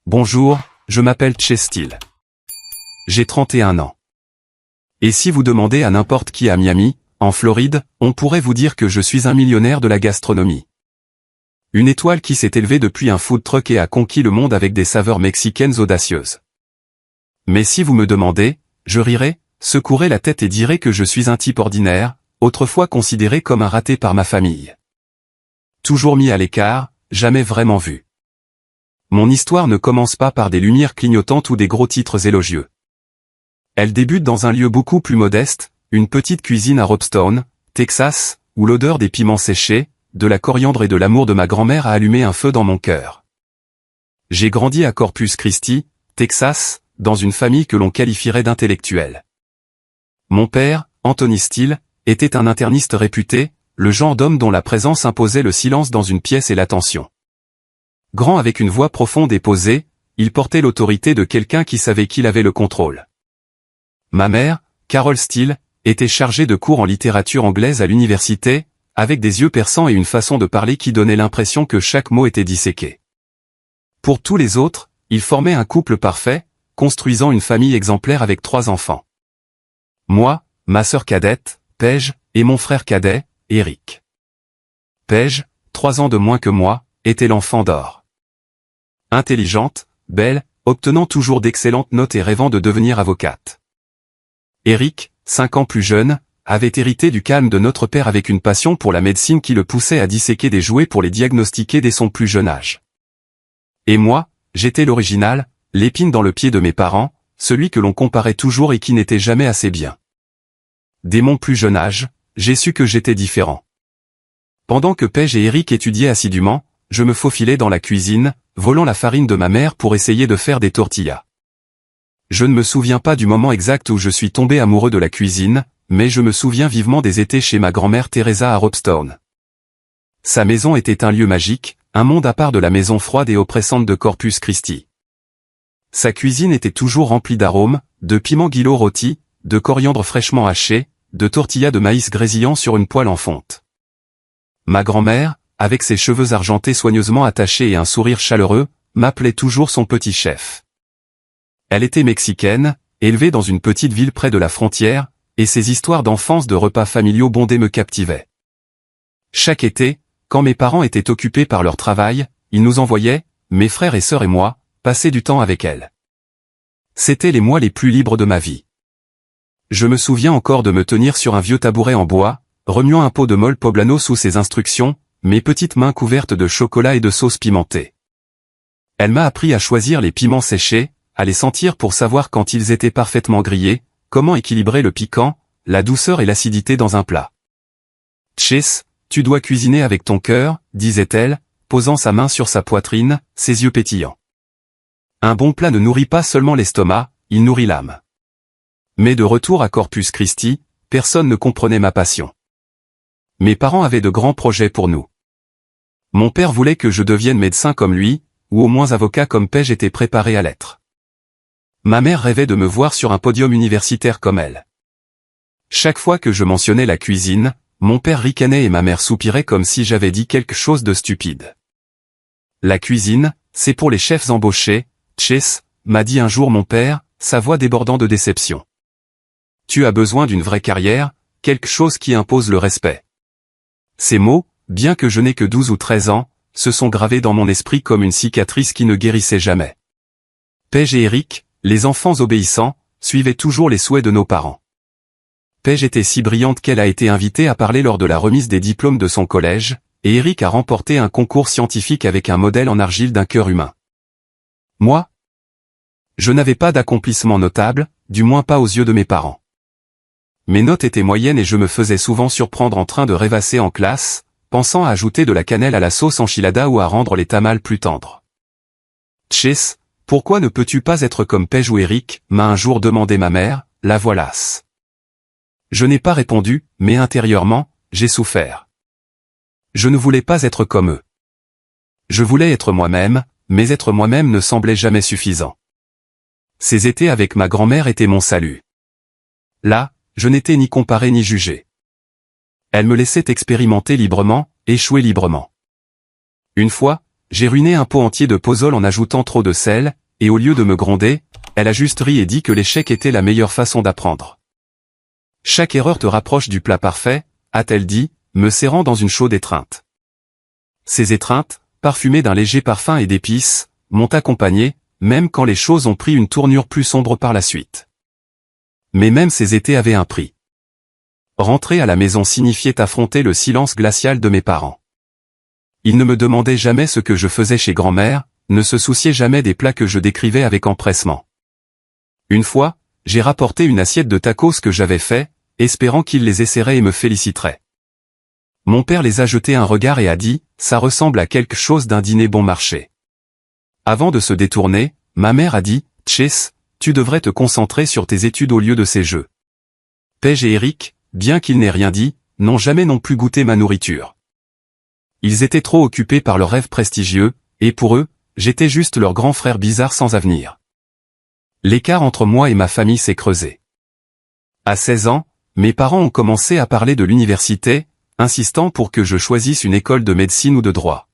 Bonjour, je m'appelle Chase Steele. J'ai 31 ans. Et si vous demandez à n'importe qui à Miami, en Floride, on pourrait vous dire que je suis un millionnaire de la gastronomie. Une étoile qui s'est élevée depuis un food truck et a conquis le monde avec des saveurs mexicaines audacieuses. Mais si vous me demandez, je rirai, secouerai la tête et dirai que je suis un type ordinaire, autrefois considéré comme un raté par ma famille. Toujours mis à l'écart, jamais vraiment vu. Mon histoire ne commence pas par des lumières clignotantes ou des gros titres élogieux. Elle débute dans un lieu beaucoup plus modeste, une petite cuisine à Robstown, Texas, où l'odeur des piments séchés, de la coriandre et de l'amour de ma grand-mère a allumé un feu dans mon cœur. J'ai grandi à Corpus Christi, Texas, dans une famille que l'on qualifierait d'intellectuelle. Mon père, Anthony Steele, était un interniste réputé, le genre d'homme dont la présence imposait le silence dans une pièce et l'attention. Grand avec une voix profonde et posée, il portait l'autorité de quelqu'un qui savait qu'il avait le contrôle. Ma mère, Carol Steele, était chargée de cours en littérature anglaise à l'université, avec des yeux perçants et une façon de parler qui donnait l'impression que chaque mot était disséqué. Pour tous les autres, ils formaient un couple parfait, construisant une famille exemplaire avec 3 enfants. Moi, ma sœur cadette, Paige, et mon frère cadet, Eric. Paige, 3 ans de moins que moi, était l'enfant d'or. Intelligente, belle, obtenant toujours d'excellentes notes et rêvant de devenir avocate. Eric, 5 ans plus jeune, avait hérité du calme de notre père avec une passion pour la médecine qui le poussait à disséquer des jouets pour les diagnostiquer dès son plus jeune âge. Et moi, j'étais l'original, l'épine dans le pied de mes parents, celui que l'on comparait toujours et qui n'était jamais assez bien. Dès mon plus jeune âge, j'ai su que j'étais différent. Pendant que Paige et Eric étudiaient assidûment, je me faufilais dans la cuisine, volant la farine de ma mère pour essayer de faire des tortillas. Je ne me souviens pas du moment exact où je suis tombé amoureux de la cuisine, mais je me souviens vivement des étés chez ma grand-mère Teresa à Robstown. Sa maison était un lieu magique, un monde à part de la maison froide et oppressante de Corpus Christi. Sa cuisine était toujours remplie d'arômes, de piments guillots rôtis, de coriandre fraîchement haché, de tortillas de maïs grésillant sur une poêle en fonte. Ma grand-mère, avec ses cheveux argentés soigneusement attachés et un sourire chaleureux, m'appelait toujours son petit chef. Elle était mexicaine, élevée dans une petite ville près de la frontière, et ses histoires d'enfance de repas familiaux bondés me captivaient. Chaque été, quand mes parents étaient occupés par leur travail, ils nous envoyaient, mes frères et sœurs et moi, passer du temps avec elle. C'étaient les mois les plus libres de ma vie. Je me souviens encore de me tenir sur un vieux tabouret en bois, remuant un pot de molle poblano sous ses instructions, mes petites mains couvertes de chocolat et de sauce pimentée. Elle m'a appris à choisir les piments séchés, à les sentir pour savoir quand ils étaient parfaitement grillés, comment équilibrer le piquant, la douceur et l'acidité dans un plat. Chase, tu dois cuisiner avec ton cœur, disait-elle, posant sa main sur sa poitrine, ses yeux pétillants. Un bon plat ne nourrit pas seulement l'estomac, il nourrit l'âme. Mais de retour à Corpus Christi, personne ne comprenait ma passion. Mes parents avaient de grands projets pour nous. Mon père voulait que je devienne médecin comme lui, ou au moins avocat comme Paige était préparé à l'être. Ma mère rêvait de me voir sur un podium universitaire comme elle. Chaque fois que je mentionnais la cuisine, mon père ricanait et ma mère soupirait comme si j'avais dit quelque chose de stupide. La cuisine, c'est pour les chefs embauchés, Chase, m'a dit un jour mon père, sa voix débordant de déception. Tu as besoin d'une vraie carrière, quelque chose qui impose le respect. Ces mots, bien que je n'ai que 12 ou 13 ans, se sont gravés dans mon esprit comme une cicatrice qui ne guérissait jamais. Paige et Eric, les enfants obéissants, suivaient toujours les souhaits de nos parents. Paige était si brillante qu'elle a été invitée à parler lors de la remise des diplômes de son collège, et Eric a remporté un concours scientifique avec un modèle en argile d'un cœur humain. Moi, je n'avais pas d'accomplissement notable, du moins pas aux yeux de mes parents. Mes notes étaient moyennes et je me faisais souvent surprendre en train de rêvasser en classe, pensant à ajouter de la cannelle à la sauce enchilada ou à rendre les tamales plus tendres. Chase, pourquoi ne peux-tu pas être comme Paige ou Eric, m'a un jour demandé ma mère, la voilasse. Je n'ai pas répondu, mais intérieurement, j'ai souffert. Je ne voulais pas être comme eux. Je voulais être moi-même, mais être moi-même ne semblait jamais suffisant. Ces étés avec ma grand-mère étaient mon salut. Là, je n'étais ni comparé ni jugé. Elle me laissait expérimenter librement, échouer librement. Une fois, j'ai ruiné un pot entier de pozole en ajoutant trop de sel, et au lieu de me gronder, elle a juste ri et dit que l'échec était la meilleure façon d'apprendre. Chaque erreur te rapproche du plat parfait, a-t-elle dit, me serrant dans une chaude étreinte. Ces étreintes, parfumées d'un léger parfum et d'épices, m'ont accompagné, même quand les choses ont pris une tournure plus sombre par la suite. Mais même ces étés avaient un prix. Rentrer à la maison signifiait affronter le silence glacial de mes parents. Ils ne me demandaient jamais ce que je faisais chez grand-mère, ne se souciaient jamais des plats que je décrivais avec empressement. Une fois, j'ai rapporté une assiette de tacos que j'avais fait, espérant qu'ils les essaieraient et me féliciteraient. Mon père les a jetés un regard et a dit, ça ressemble à quelque chose d'un dîner bon marché. Avant de se détourner, ma mère a dit, Chase, tu devrais te concentrer sur tes études au lieu de ces jeux. Paige et Eric, bien qu'ils n'aient rien dit, n'ont jamais non plus goûté ma nourriture. Ils étaient trop occupés par leurs rêves prestigieux, et pour eux, j'étais juste leur grand frère bizarre sans avenir. L'écart entre moi et ma famille s'est creusé. À 16 ans, mes parents ont commencé à parler de l'université, insistant pour que je choisisse une école de médecine ou de droit.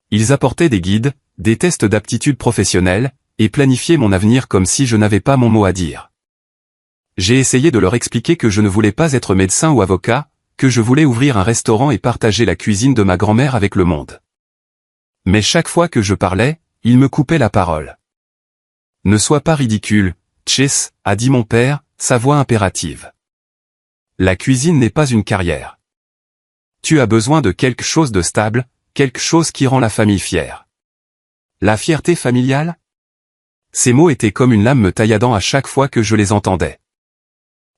Ils apportaient des guides, des tests d'aptitude professionnelle, et planifiaient mon avenir comme si je n'avais pas mon mot à dire. J'ai essayé de leur expliquer que je ne voulais pas être médecin ou avocat, que je voulais ouvrir un restaurant et partager la cuisine de ma grand-mère avec le monde. Mais chaque fois que je parlais, ils me coupaient la parole. Ne sois pas ridicule, Chase, a dit mon père, sa voix impérative. La cuisine n'est pas une carrière. Tu as besoin de quelque chose de stable, quelque chose qui rend la famille fière. La fierté familiale? Ces mots étaient comme une lame me tailladant à chaque fois que je les entendais.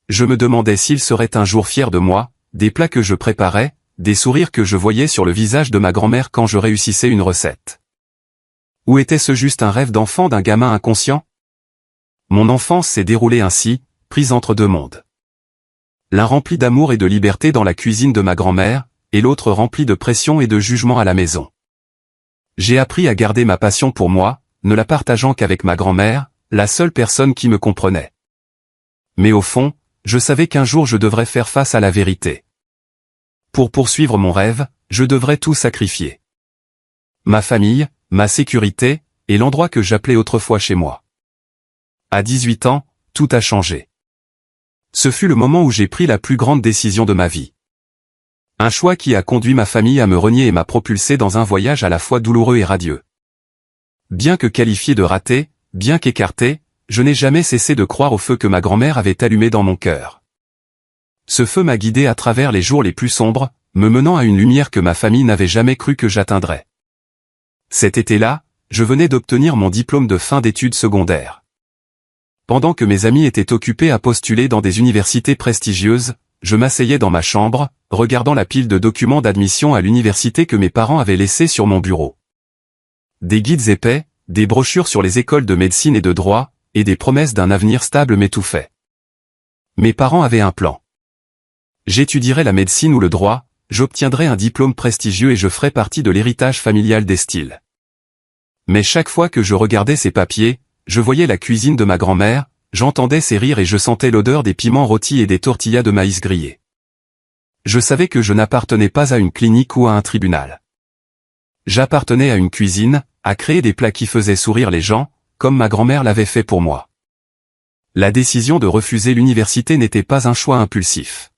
Je me demandais s'ils seraient un jour fiers de moi, des plats que je préparais, des sourires que je voyais sur le visage de ma grand-mère quand je réussissais une recette. Ou était-ce juste un rêve d'enfant d'un gamin inconscient? Mon enfance s'est déroulée ainsi, prise entre deux mondes. L'un rempli d'amour et de liberté dans la cuisine de ma grand-mère, et l'autre rempli de pression et de jugement à la maison. J'ai appris à garder ma passion pour moi, ne la partageant qu'avec ma grand-mère, la seule personne qui me comprenait. Mais au fond, je savais qu'un jour je devrais faire face à la vérité. Pour poursuivre mon rêve, je devrais tout sacrifier. Ma famille, ma sécurité, et l'endroit que j'appelais autrefois chez moi. À 18 ans, tout a changé. Ce fut le moment où j'ai pris la plus grande décision de ma vie. Un choix qui a conduit ma famille à me renier et m'a propulsé dans un voyage à la fois douloureux et radieux. Bien que qualifié de raté, bien qu'écarté, je n'ai jamais cessé de croire au feu que ma grand-mère avait allumé dans mon cœur. Ce feu m'a guidé à travers les jours les plus sombres, me menant à une lumière que ma famille n'avait jamais cru que j'atteindrais. Cet été-là, je venais d'obtenir mon diplôme de fin d'études secondaires. Pendant que mes amis étaient occupés à postuler dans des universités prestigieuses, je m'asseyais dans ma chambre, regardant la pile de documents d'admission à l'université que mes parents avaient laissés sur mon bureau. Des guides épais, des brochures sur les écoles de médecine et de droit, et des promesses d'un avenir stable m'étouffaient. Mes parents avaient un plan. J'étudierais la médecine ou le droit, j'obtiendrais un diplôme prestigieux et je ferais partie de l'héritage familial des styles. Mais chaque fois que je regardais ces papiers, je voyais la cuisine de ma grand-mère, j'entendais ses rires et je sentais l'odeur des piments rôtis et des tortillas de maïs grillés. Je savais que je n'appartenais pas à une clinique ou à un tribunal. J'appartenais à une cuisine, à créer des plats qui faisaient sourire les gens, comme ma grand-mère l'avait fait pour moi. La décision de refuser l'université n'était pas un choix impulsif.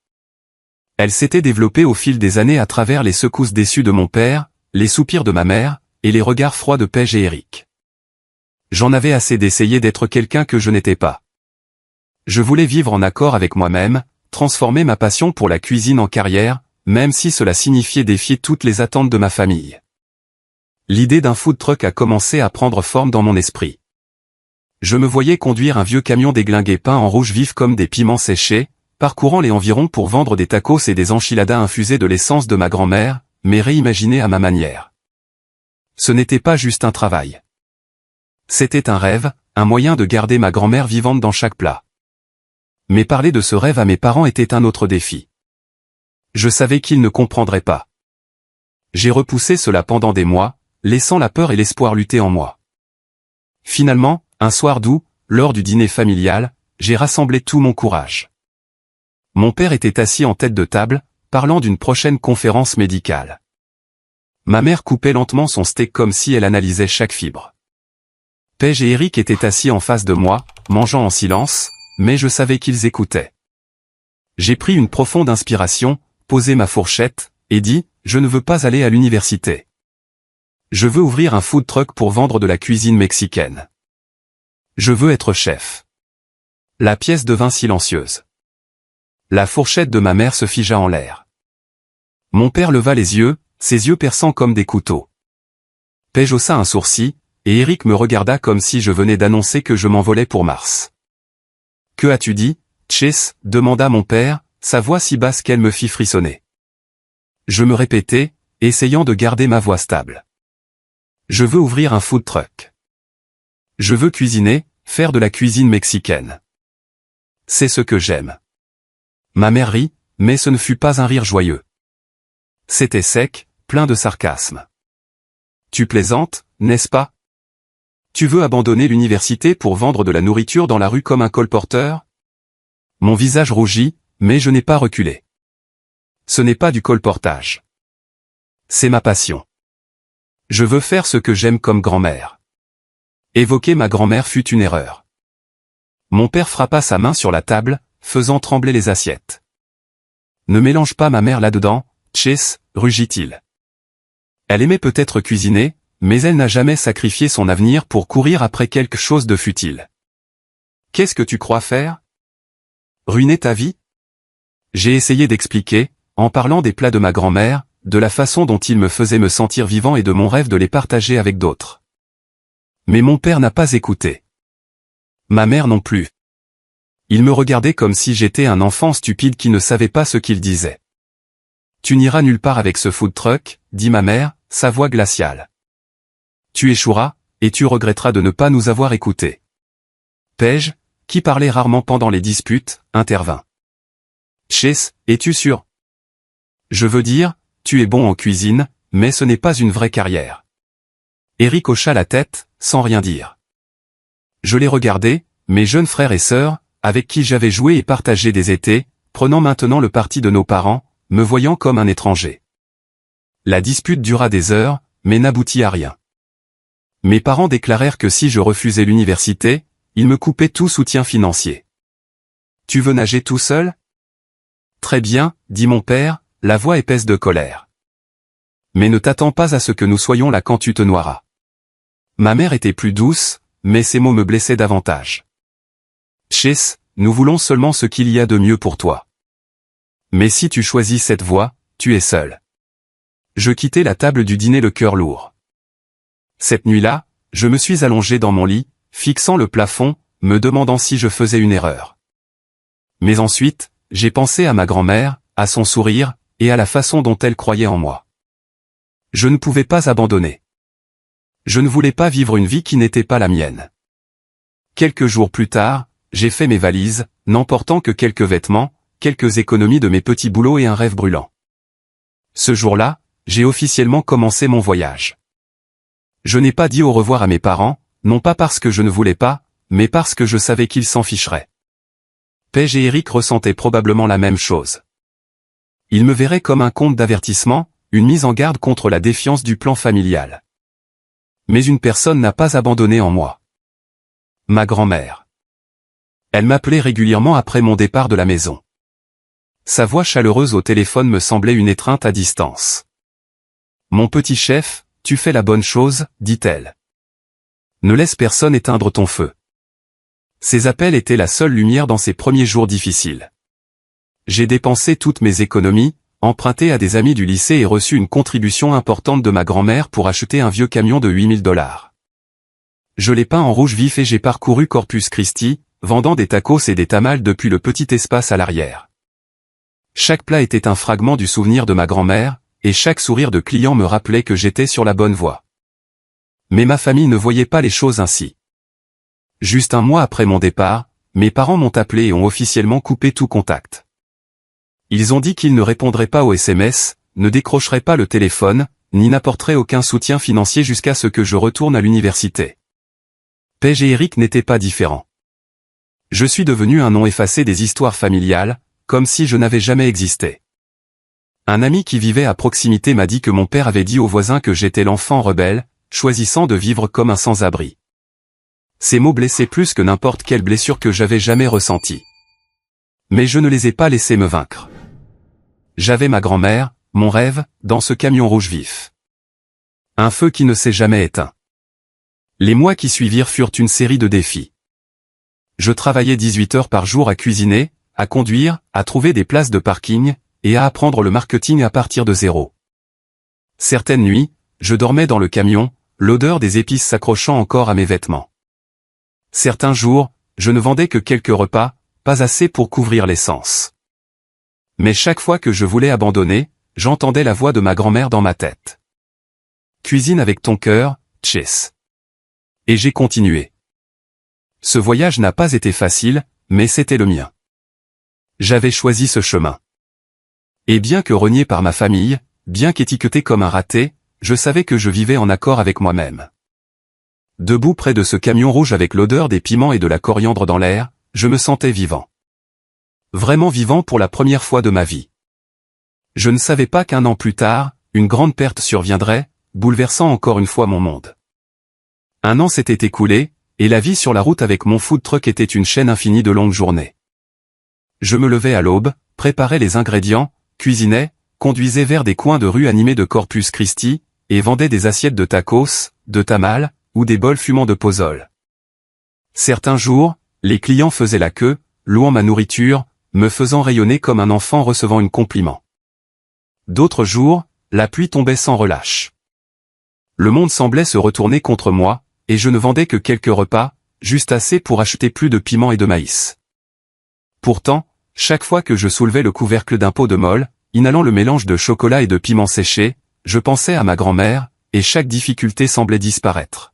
Elle s'était développée au fil des années à travers les secousses déçues de mon père, les soupirs de ma mère, et les regards froids de Paige et Eric. J'en avais assez d'essayer d'être quelqu'un que je n'étais pas. Je voulais vivre en accord avec moi-même, transformer ma passion pour la cuisine en carrière, même si cela signifiait défier toutes les attentes de ma famille. L'idée d'un food truck a commencé à prendre forme dans mon esprit. Je me voyais conduire un vieux camion déglingué peint en rouge vif comme des piments séchés, parcourant les environs pour vendre des tacos et des enchiladas infusés de l'essence de ma grand-mère, mais réimaginés à ma manière. Ce n'était pas juste un travail. C'était un rêve, un moyen de garder ma grand-mère vivante dans chaque plat. Mais parler de ce rêve à mes parents était un autre défi. Je savais qu'ils ne comprendraient pas. J'ai repoussé cela pendant des mois, laissant la peur et l'espoir lutter en moi. Finalement, un soir d'août, lors du dîner familial, j'ai rassemblé tout mon courage. Mon père était assis en tête de table, parlant d'une prochaine conférence médicale. Ma mère coupait lentement son steak comme si elle analysait chaque fibre. Paige et Eric étaient assis en face de moi, mangeant en silence, mais je savais qu'ils écoutaient. J'ai pris une profonde inspiration, posé ma fourchette, et dit, je ne veux pas aller à l'université. Je veux ouvrir un food truck pour vendre de la cuisine mexicaine. Je veux être chef. La pièce devint silencieuse. La fourchette de ma mère se figea en l'air. Mon père leva les yeux, ses yeux perçants comme des couteaux. Paige haussa un sourcil, et Eric me regarda comme si je venais d'annoncer que je m'envolais pour Mars. « Que as-tu dit, Chase » demanda mon père, sa voix si basse qu'elle me fit frissonner. Je me répétais, essayant de garder ma voix stable. Je veux ouvrir un food truck. Je veux cuisiner, faire de la cuisine mexicaine. C'est ce que j'aime. Ma mère rit, mais ce ne fut pas un rire joyeux. C'était sec, plein de sarcasme. Tu plaisantes, n'est-ce pas? Tu veux abandonner l'université pour vendre de la nourriture dans la rue comme un colporteur? Mon visage rougit, mais je n'ai pas reculé. Ce n'est pas du colportage. C'est ma passion. Je veux faire ce que j'aime comme grand-mère. Évoquer ma grand-mère fut une erreur. Mon père frappa sa main sur la table, faisant trembler les assiettes. Ne mélange pas ma mère là-dedans, Chase, rugit-il. Elle aimait peut-être cuisiner, mais elle n'a jamais sacrifié son avenir pour courir après quelque chose de futile. Qu'est-ce que tu crois faire? Ruiner ta vie? J'ai essayé d'expliquer, en parlant des plats de ma grand-mère, de la façon dont ils me faisaient me sentir vivant et de mon rêve de les partager avec d'autres. Mais mon père n'a pas écouté. Ma mère non plus. Il me regardait comme si j'étais un enfant stupide qui ne savait pas ce qu'il disait. Tu n'iras nulle part avec ce food truck, dit ma mère, sa voix glaciale. Tu échoueras, et tu regretteras de ne pas nous avoir écoutés. Paige, qui parlait rarement pendant les disputes, intervint. Chase, es-tu sûr? Je veux dire, tu es bon en cuisine, mais ce n'est pas une vraie carrière. Eric hocha la tête, sans rien dire. Je les regardais, mes jeunes frères et sœurs, avec qui j'avais joué et partagé des étés, prenant maintenant le parti de nos parents, me voyant comme un étranger. La dispute dura des heures, mais n'aboutit à rien. Mes parents déclarèrent que si je refusais l'université, ils me coupaient tout soutien financier. Tu veux nager tout seul? Très bien, dit mon père, la voix épaisse de colère. Mais ne t'attends pas à ce que nous soyons là quand tu te noieras. Ma mère était plus douce, mais ses mots me blessaient davantage. Chase, nous voulons seulement ce qu'il y a de mieux pour toi. Mais si tu choisis cette voie, tu es seul. Je quittai la table du dîner le cœur lourd. Cette nuit-là, je me suis allongé dans mon lit, fixant le plafond, me demandant si je faisais une erreur. Mais ensuite, j'ai pensé à ma grand-mère, à son sourire, et à la façon dont elle croyait en moi. Je ne pouvais pas abandonner. Je ne voulais pas vivre une vie qui n'était pas la mienne. Quelques jours plus tard, j'ai fait mes valises, n'emportant que quelques vêtements, quelques économies de mes petits boulots et un rêve brûlant. Ce jour-là, j'ai officiellement commencé mon voyage. Je n'ai pas dit au revoir à mes parents, non pas parce que je ne voulais pas, mais parce que je savais qu'ils s'en ficheraient. Paige et Eric ressentaient probablement la même chose. Ils me verraient comme un compte d'avertissement, une mise en garde contre la défiance du plan familial. Mais une personne n'a pas abandonné en moi. Ma grand-mère. Elle m'appelait régulièrement après mon départ de la maison. Sa voix chaleureuse au téléphone me semblait une étreinte à distance. Mon petit chef, tu fais la bonne chose, dit-elle. Ne laisse personne éteindre ton feu. Ces appels étaient la seule lumière dans ces premiers jours difficiles. J'ai dépensé toutes mes économies, emprunté à des amis du lycée et reçu une contribution importante de ma grand-mère pour acheter un vieux camion de 8000 $. Je l'ai peint en rouge vif et j'ai parcouru Corpus Christi, vendant des tacos et des tamales depuis le petit espace à l'arrière. Chaque plat était un fragment du souvenir de ma grand-mère, et chaque sourire de client me rappelait que j'étais sur la bonne voie. Mais ma famille ne voyait pas les choses ainsi. Juste un mois après mon départ, mes parents m'ont appelé et ont officiellement coupé tout contact. Ils ont dit qu'ils ne répondraient pas aux SMS, ne décrocheraient pas le téléphone, ni n'apporteraient aucun soutien financier jusqu'à ce que je retourne à l'université. Paige et Eric n'étaient pas différents. Je suis devenu un nom effacé des histoires familiales, comme si je n'avais jamais existé. Un ami qui vivait à proximité m'a dit que mon père avait dit aux voisins que j'étais l'enfant rebelle, choisissant de vivre comme un sans-abri. Ces mots blessaient plus que n'importe quelle blessure que j'avais jamais ressentie. Mais je ne les ai pas laissés me vaincre. J'avais ma grand-mère, mon rêve, dans ce camion rouge vif. Un feu qui ne s'est jamais éteint. Les mois qui suivirent furent une série de défis. Je travaillais 18 heures par jour à cuisiner, à conduire, à trouver des places de parking, et à apprendre le marketing à partir de zéro. Certaines nuits, je dormais dans le camion, l'odeur des épices s'accrochant encore à mes vêtements. Certains jours, je ne vendais que quelques repas, pas assez pour couvrir l'essence. Mais chaque fois que je voulais abandonner, j'entendais la voix de ma grand-mère dans ma tête. Cuisine avec ton cœur, Chess. Et j'ai continué. Ce voyage n'a pas été facile, mais c'était le mien. J'avais choisi ce chemin. Et bien que renié par ma famille, bien qu'étiqueté comme un raté, je savais que je vivais en accord avec moi-même. Debout près de ce camion rouge avec l'odeur des piments et de la coriandre dans l'air, je me sentais vivant. Vraiment vivant pour la première fois de ma vie. Je ne savais pas qu'un an plus tard, une grande perte surviendrait, bouleversant encore une fois mon monde. Un an s'était écoulé, et la vie sur la route avec mon food truck était une chaîne infinie de longues journées. Je me levais à l'aube, préparais les ingrédients, cuisinais, conduisais vers des coins de rue animés de Corpus Christi, et vendais des assiettes de tacos, de tamales, ou des bols fumants de pozole. Certains jours, les clients faisaient la queue, louant ma nourriture, me faisant rayonner comme un enfant recevant un compliment. D'autres jours, la pluie tombait sans relâche. Le monde semblait se retourner contre moi, et je ne vendais que quelques repas, juste assez pour acheter plus de piments et de maïs. Pourtant, chaque fois que je soulevais le couvercle d'un pot de molle, inhalant le mélange de chocolat et de piment séché, je pensais à ma grand-mère, et chaque difficulté semblait disparaître.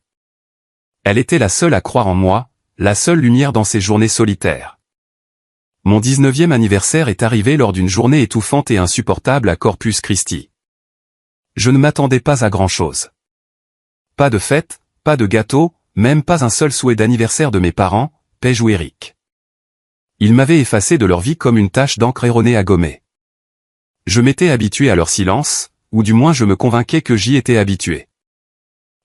Elle était la seule à croire en moi, la seule lumière dans ces journées solitaires. Mon 19e anniversaire est arrivé lors d'une journée étouffante et insupportable à Corpus Christi. Je ne m'attendais pas à grand-chose. Pas de fête, pas de gâteau, même pas un seul souhait d'anniversaire de mes parents, Paige ou Eric. Ils m'avaient effacé de leur vie comme une tache d'encre erronée à gommer. Je m'étais habitué à leur silence, ou du moins je me convainquais que j'y étais habitué.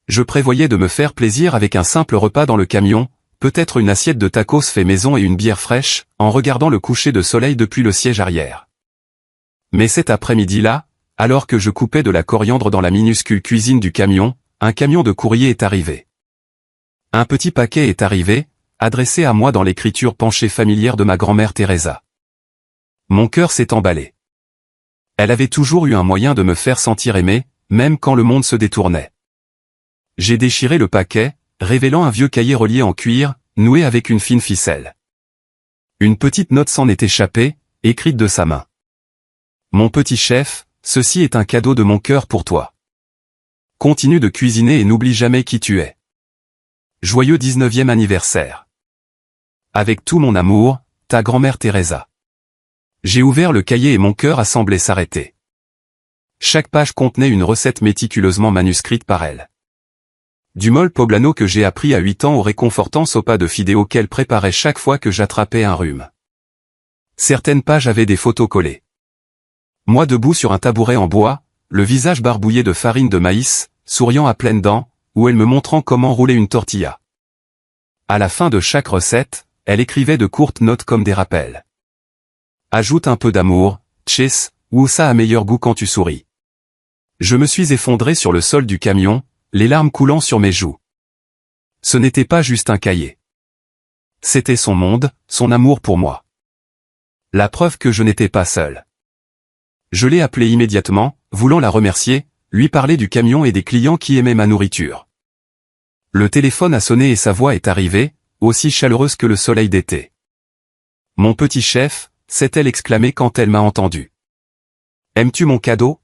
Je prévoyais de me faire plaisir avec un simple repas dans le camion, peut-être une assiette de tacos fait maison et une bière fraîche, en regardant le coucher de soleil depuis le siège arrière. Mais cet après-midi-là, alors que je coupais de la coriandre dans la minuscule cuisine du camion, un camion de courrier est arrivé. Un petit paquet est arrivé, adressé à moi dans l'écriture penchée familière de ma grand-mère Teresa. Mon cœur s'est emballé. Elle avait toujours eu un moyen de me faire sentir aimé, même quand le monde se détournait. J'ai déchiré le paquet, révélant un vieux cahier relié en cuir, noué avec une fine ficelle. Une petite note s'en est échappée, écrite de sa main. Mon petit chef, ceci est un cadeau de mon cœur pour toi. Continue de cuisiner et n'oublie jamais qui tu es. Joyeux 19e anniversaire. Avec tout mon amour, ta grand-mère Teresa. J'ai ouvert le cahier et mon cœur a semblé s'arrêter. Chaque page contenait une recette méticuleusement manuscrite par elle. Du mole poblano que j'ai appris à 8 ans au réconfortant sopa de fideo qu'elle préparait chaque fois que j'attrapais un rhume. Certaines pages avaient des photos collées. Moi debout sur un tabouret en bois, le visage barbouillé de farine de maïs, souriant à pleines dents, ou elle me montrant comment rouler une tortilla. À la fin de chaque recette, elle écrivait de courtes notes comme des rappels. Ajoute un peu d'amour, Chess, ou ça a meilleur goût quand tu souris. Je me suis effondré sur le sol du camion, les larmes coulant sur mes joues. Ce n'était pas juste un cahier. C'était son monde, son amour pour moi. La preuve que je n'étais pas seul. Je l'ai appelée immédiatement, voulant la remercier, lui parler du camion et des clients qui aimaient ma nourriture. Le téléphone a sonné et sa voix est arrivée, aussi chaleureuse que le soleil d'été. Mon petit chef, s'est-elle exclamée quand elle m'a entendu. Aimes-tu mon cadeau?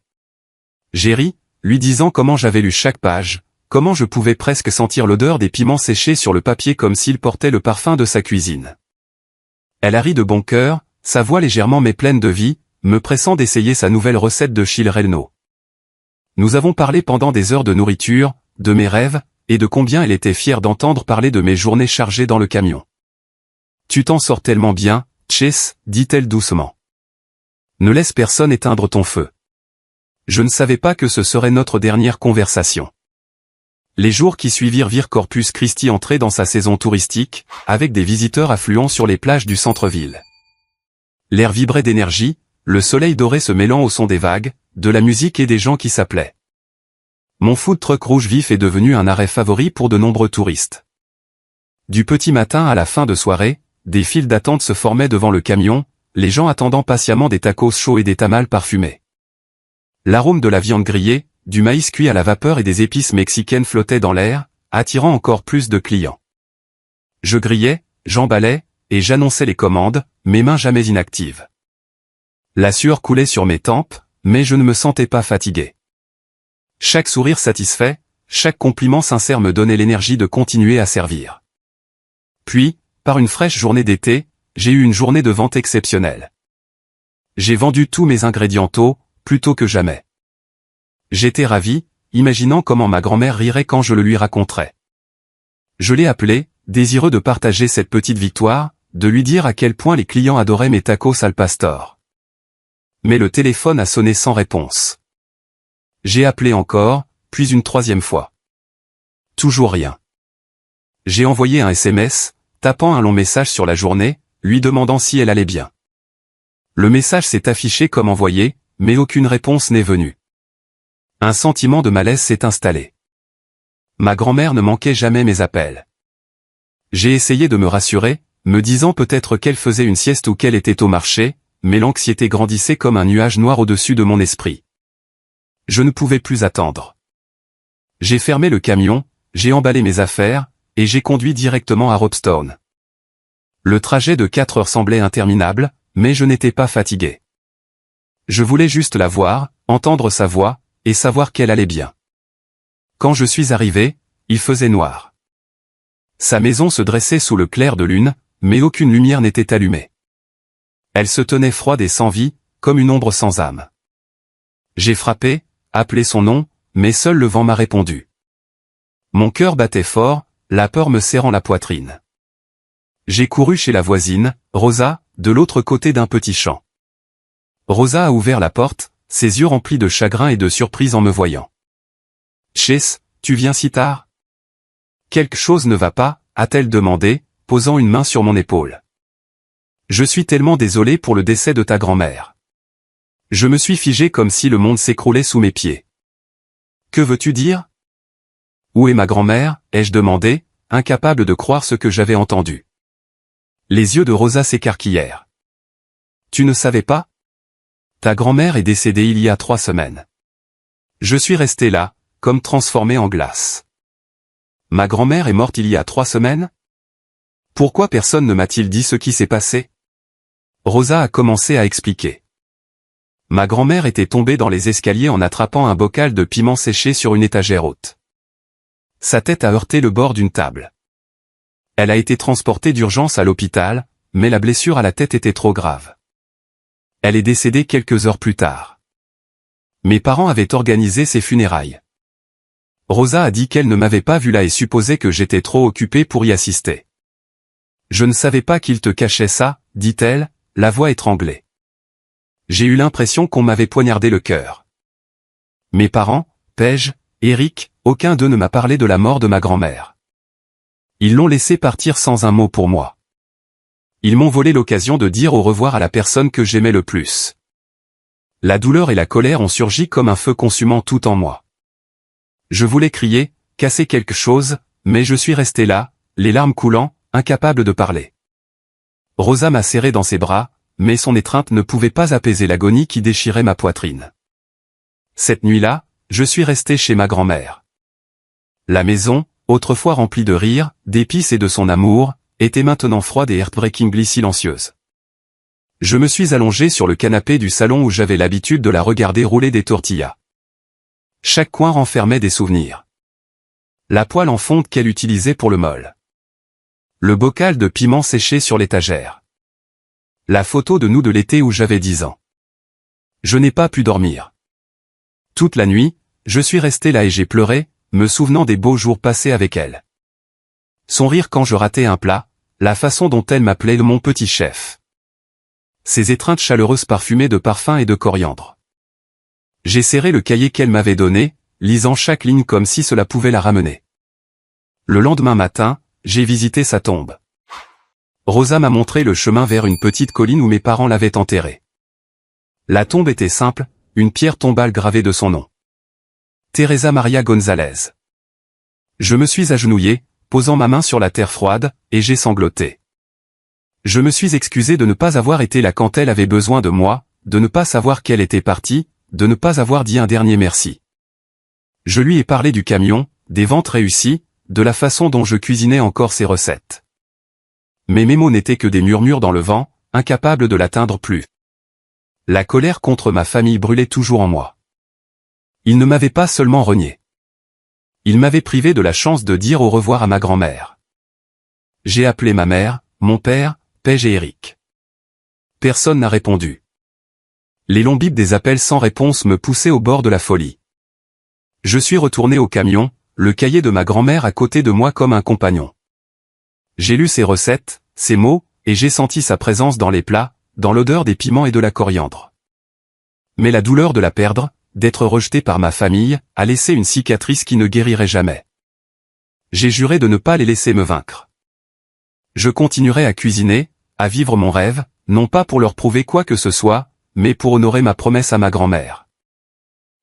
J'ai ri, lui disant comment j'avais lu chaque page, comment je pouvais presque sentir l'odeur des piments séchés sur le papier comme s'il portait le parfum de sa cuisine. Elle a ri de bon cœur, sa voix légèrement mais pleine de vie, me pressant d'essayer sa nouvelle recette de Chilrelno. Nous avons parlé pendant des heures de nourriture, de mes rêves, et de combien elle était fière d'entendre parler de mes journées chargées dans le camion. Tu t'en sors tellement bien, Chess, dit-elle doucement. Ne laisse personne éteindre ton feu. Je ne savais pas que ce serait notre dernière conversation. Les jours qui suivirent virent Corpus Christi entrer dans sa saison touristique, avec des visiteurs affluents sur les plages du centre-ville. L'air vibrait d'énergie, le soleil doré se mêlant au son des vagues, de la musique et des gens qui s'appelaient. Mon food truck rouge vif est devenu un arrêt favori pour de nombreux touristes. Du petit matin à la fin de soirée, des files d'attente se formaient devant le camion, les gens attendant patiemment des tacos chauds et des tamales parfumés. L'arôme de la viande grillée, du maïs cuit à la vapeur et des épices mexicaines flottait dans l'air, attirant encore plus de clients. Je grillais, j'emballais, et j'annonçais les commandes, mes mains jamais inactives. La sueur coulait sur mes tempes, mais je ne me sentais pas fatigué. Chaque sourire satisfait, chaque compliment sincère me donnait l'énergie de continuer à servir. Puis, par une fraîche journée d'été, j'ai eu une journée de vente exceptionnelle. J'ai vendu tous mes ingrédients tôt, plus tôt que jamais. J'étais ravi, imaginant comment ma grand-mère rirait quand je le lui raconterais. Je l'ai appelé, désireux de partager cette petite victoire, de lui dire à quel point les clients adoraient mes tacos al pastor. Mais le téléphone a sonné sans réponse. J'ai appelé encore, puis une troisième fois. Toujours rien. J'ai envoyé un SMS, tapant un long message sur la journée, lui demandant si elle allait bien. Le message s'est affiché comme envoyé, mais aucune réponse n'est venue. Un sentiment de malaise s'est installé. Ma grand-mère ne manquait jamais mes appels. J'ai essayé de me rassurer, me disant peut-être qu'elle faisait une sieste ou qu'elle était au marché, mais l'anxiété grandissait comme un nuage noir au-dessus de mon esprit. Je ne pouvais plus attendre. J'ai fermé le camion, j'ai emballé mes affaires, et j'ai conduit directement à Ropstone. Le trajet de 4 heures semblait interminable, mais je n'étais pas fatigué. Je voulais juste la voir, entendre sa voix, et savoir qu'elle allait bien. Quand je suis arrivé, il faisait noir. Sa maison se dressait sous le clair de lune, mais aucune lumière n'était allumée. Elle se tenait froide et sans vie, comme une ombre sans âme. J'ai frappé, appelé son nom, mais seul le vent m'a répondu. Mon cœur battait fort, la peur me serrant la poitrine. J'ai couru chez la voisine, Rosa, de l'autre côté d'un petit champ. Rosa a ouvert la porte, ses yeux remplis de chagrin et de surprise en me voyant. « Chase, tu viens si tard ? » « Quelque chose ne va pas ?» a-t-elle demandé, posant une main sur mon épaule. « Je suis tellement désolé pour le décès de ta grand-mère. » Je me suis figé comme si le monde s'écroulait sous mes pieds. « Que veux-tu dire ? » « Où est ma grand-mère ?» ai-je demandé, incapable de croire ce que j'avais entendu. Les yeux de Rosa s'écarquillèrent. « Tu ne savais pas ? Ta grand-mère est décédée il y a 3 semaines. » Je suis resté là, comme transformé en glace. Ma grand-mère est morte il y a 3 semaines ? Pourquoi personne ne m'a-t-il dit ce qui s'est passé ? Rosa a commencé à expliquer. Ma grand-mère était tombée dans les escaliers en attrapant un bocal de piment séché sur une étagère haute. Sa tête a heurté le bord d'une table. Elle a été transportée d'urgence à l'hôpital, mais la blessure à la tête était trop grave. Elle est décédée quelques heures plus tard. Mes parents avaient organisé ses funérailles. Rosa a dit qu'elle ne m'avait pas vu là et supposait que j'étais trop occupé pour y assister. Je ne savais pas qu'il te cachait ça, dit-elle, la voix étranglée. J'ai eu l'impression qu'on m'avait poignardé le cœur. Mes parents, Paige, Eric, aucun d'eux ne m'a parlé de la mort de ma grand-mère. Ils l'ont laissé partir sans un mot pour moi. Ils m'ont volé l'occasion de dire au revoir à la personne que j'aimais le plus. La douleur et la colère ont surgi comme un feu consumant tout en moi. Je voulais crier, casser quelque chose, mais je suis resté là, les larmes coulant, incapable de parler. Rosa m'a serré dans ses bras, mais son étreinte ne pouvait pas apaiser l'agonie qui déchirait ma poitrine. Cette nuit-là, je suis resté chez ma grand-mère. La maison, autrefois remplie de rire, d'épices et de son amour, était maintenant froide et heartbreakingly silencieuse. Je me suis allongé sur le canapé du salon où j'avais l'habitude de la regarder rouler des tortillas. Chaque coin renfermait des souvenirs. La poêle en fonte qu'elle utilisait pour le mol. Le bocal de piment séché sur l'étagère. La photo de nous de l'été où j'avais 10 ans. Je n'ai pas pu dormir. Toute la nuit, je suis resté là et j'ai pleuré, me souvenant des beaux jours passés avec elle. Son rire quand je ratais un plat, la façon dont elle m'appelait mon petit chef. Ses étreintes chaleureuses parfumées de parfum et de coriandre. J'ai serré le cahier qu'elle m'avait donné, lisant chaque ligne comme si cela pouvait la ramener. Le lendemain matin, j'ai visité sa tombe. Rosa m'a montré le chemin vers une petite colline où mes parents l'avaient enterrée. La tombe était simple, une pierre tombale gravée de son nom. Teresa Maria González. Je me suis agenouillé, posant ma main sur la terre froide, et j'ai sangloté. Je me suis excusé de ne pas avoir été là quand elle avait besoin de moi, de ne pas savoir qu'elle était partie, de ne pas avoir dit un dernier merci. Je lui ai parlé du camion, des ventes réussies, de la façon dont je cuisinais encore ses recettes. Mais mes mots n'étaient que des murmures dans le vent, incapables de l'atteindre plus. La colère contre ma famille brûlait toujours en moi. Il ne m'avait pas seulement renié. Il m'avait privé de la chance de dire au revoir à ma grand-mère. J'ai appelé ma mère, mon père, Paige et Eric. Personne n'a répondu. Les longs bips des appels sans réponse me poussaient au bord de la folie. Je suis retourné au camion, le cahier de ma grand-mère à côté de moi comme un compagnon. J'ai lu ses recettes, ses mots, et j'ai senti sa présence dans les plats, dans l'odeur des piments et de la coriandre. Mais la douleur de la perdre, d'être rejeté par ma famille, a laissé une cicatrice qui ne guérirait jamais. J'ai juré de ne pas les laisser me vaincre. Je continuerai à cuisiner, à vivre mon rêve, non pas pour leur prouver quoi que ce soit, mais pour honorer ma promesse à ma grand-mère.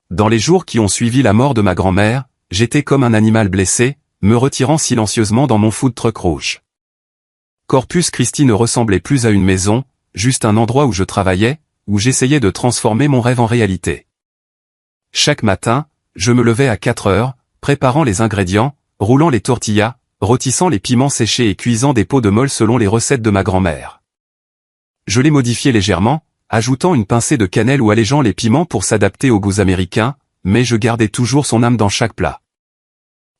Dans les jours qui ont suivi la mort de ma grand-mère, j'étais comme un animal blessé, me retirant silencieusement dans mon food truck rouge. Corpus Christi ne ressemblait plus à une maison, juste un endroit où je travaillais, où j'essayais de transformer mon rêve en réalité. Chaque matin, je me levais à 4 heures, préparant les ingrédients, roulant les tortillas, rôtissant les piments séchés et cuisant des pots de mol selon les recettes de ma grand-mère. Je les modifiais légèrement, ajoutant une pincée de cannelle ou allégeant les piments pour s'adapter aux goûts américains, mais je gardais toujours son âme dans chaque plat.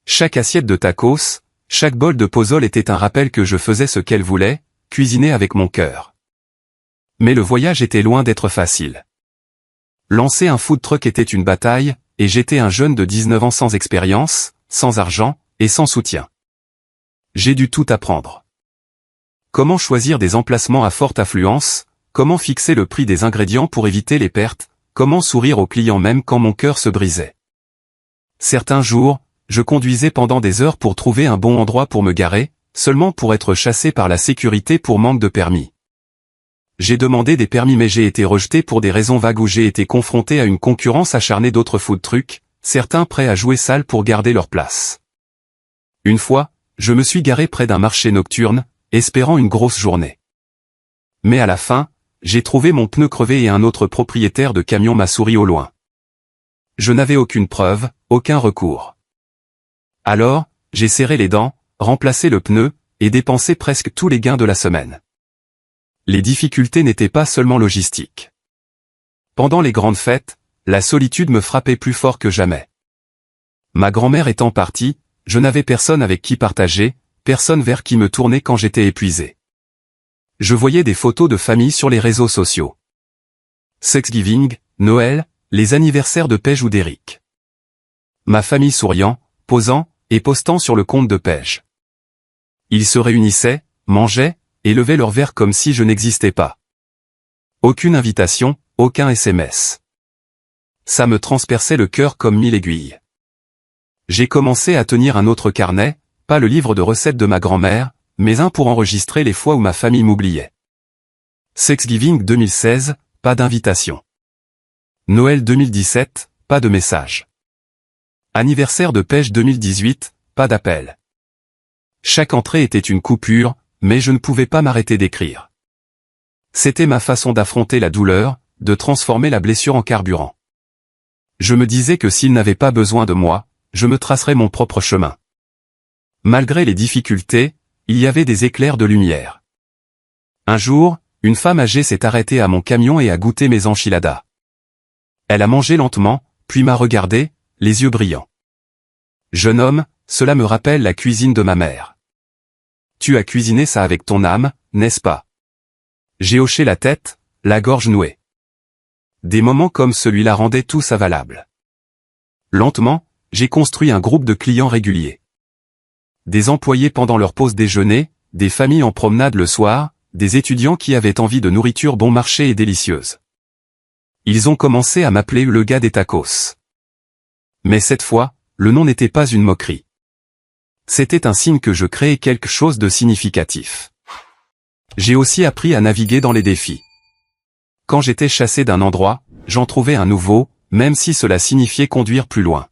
Chaque assiette de tacos, chaque bol de pozole était un rappel que je faisais ce qu'elle voulait, cuisiner avec mon cœur. Mais le voyage était loin d'être facile. Lancer un food truck était une bataille, et j'étais un jeune de 19 ans sans expérience, sans argent, et sans soutien. J'ai dû tout apprendre. Comment choisir des emplacements à forte affluence, comment fixer le prix des ingrédients pour éviter les pertes, comment sourire aux clients même quand mon cœur se brisait. Certains jours, je conduisais pendant des heures pour trouver un bon endroit pour me garer, seulement pour être chassé par la sécurité pour manque de permis. J'ai demandé des permis mais j'ai été rejeté pour des raisons vagues où j'ai été confronté à une concurrence acharnée d'autres food trucks, certains prêts à jouer sale pour garder leur place. Une fois, je me suis garé près d'un marché nocturne, espérant une grosse journée. Mais à la fin, j'ai trouvé mon pneu crevé et un autre propriétaire de camion m'a souri au loin. Je n'avais aucune preuve, aucun recours. Alors, j'ai serré les dents, remplacé le pneu, et dépensé presque tous les gains de la semaine. Les difficultés n'étaient pas seulement logistiques. Pendant les grandes fêtes, la solitude me frappait plus fort que jamais. Ma grand-mère étant partie, je n'avais personne avec qui partager, personne vers qui me tourner quand j'étais épuisé. Je voyais des photos de famille sur les réseaux sociaux. Thanksgiving, Noël, les anniversaires de Paige ou d'Eric. Ma famille souriant, posant, et postant sur le compte de Paige. Ils se réunissaient, mangeaient, et levaient leurs verres comme si je n'existais pas. Aucune invitation, aucun SMS. Ça me transperçait le cœur comme 1000 aiguilles. J'ai commencé à tenir un autre carnet, pas le livre de recettes de ma grand-mère, mais un pour enregistrer les fois où ma famille m'oubliait. Thanksgiving 2016, pas d'invitation. Noël 2017, pas de message. Anniversaire de Paige 2018, pas d'appel. Chaque entrée était une coupure, mais je ne pouvais pas m'arrêter d'écrire. C'était ma façon d'affronter la douleur, de transformer la blessure en carburant. Je me disais que s'il n'avait pas besoin de moi, je me tracerais mon propre chemin. Malgré les difficultés, il y avait des éclairs de lumière. Un jour, une femme âgée s'est arrêtée à mon camion et a goûté mes enchiladas. Elle a mangé lentement, puis m'a regardé, les yeux brillants. Jeune homme, cela me rappelle la cuisine de ma mère. Tu as cuisiné ça avec ton âme, n'est-ce pas? J'ai hoché la tête, la gorge nouée. Des moments comme celui-là rendaient tout ça valable. Lentement, j'ai construit un groupe de clients réguliers. Des employés pendant leur pause déjeuner, des familles en promenade le soir, des étudiants qui avaient envie de nourriture bon marché et délicieuse. Ils ont commencé à m'appeler le gars des tacos. Mais cette fois, le nom n'était pas une moquerie. C'était un signe que je créais quelque chose de significatif. J'ai aussi appris à naviguer dans les défis. Quand j'étais chassé d'un endroit, j'en trouvais un nouveau, même si cela signifiait conduire plus loin.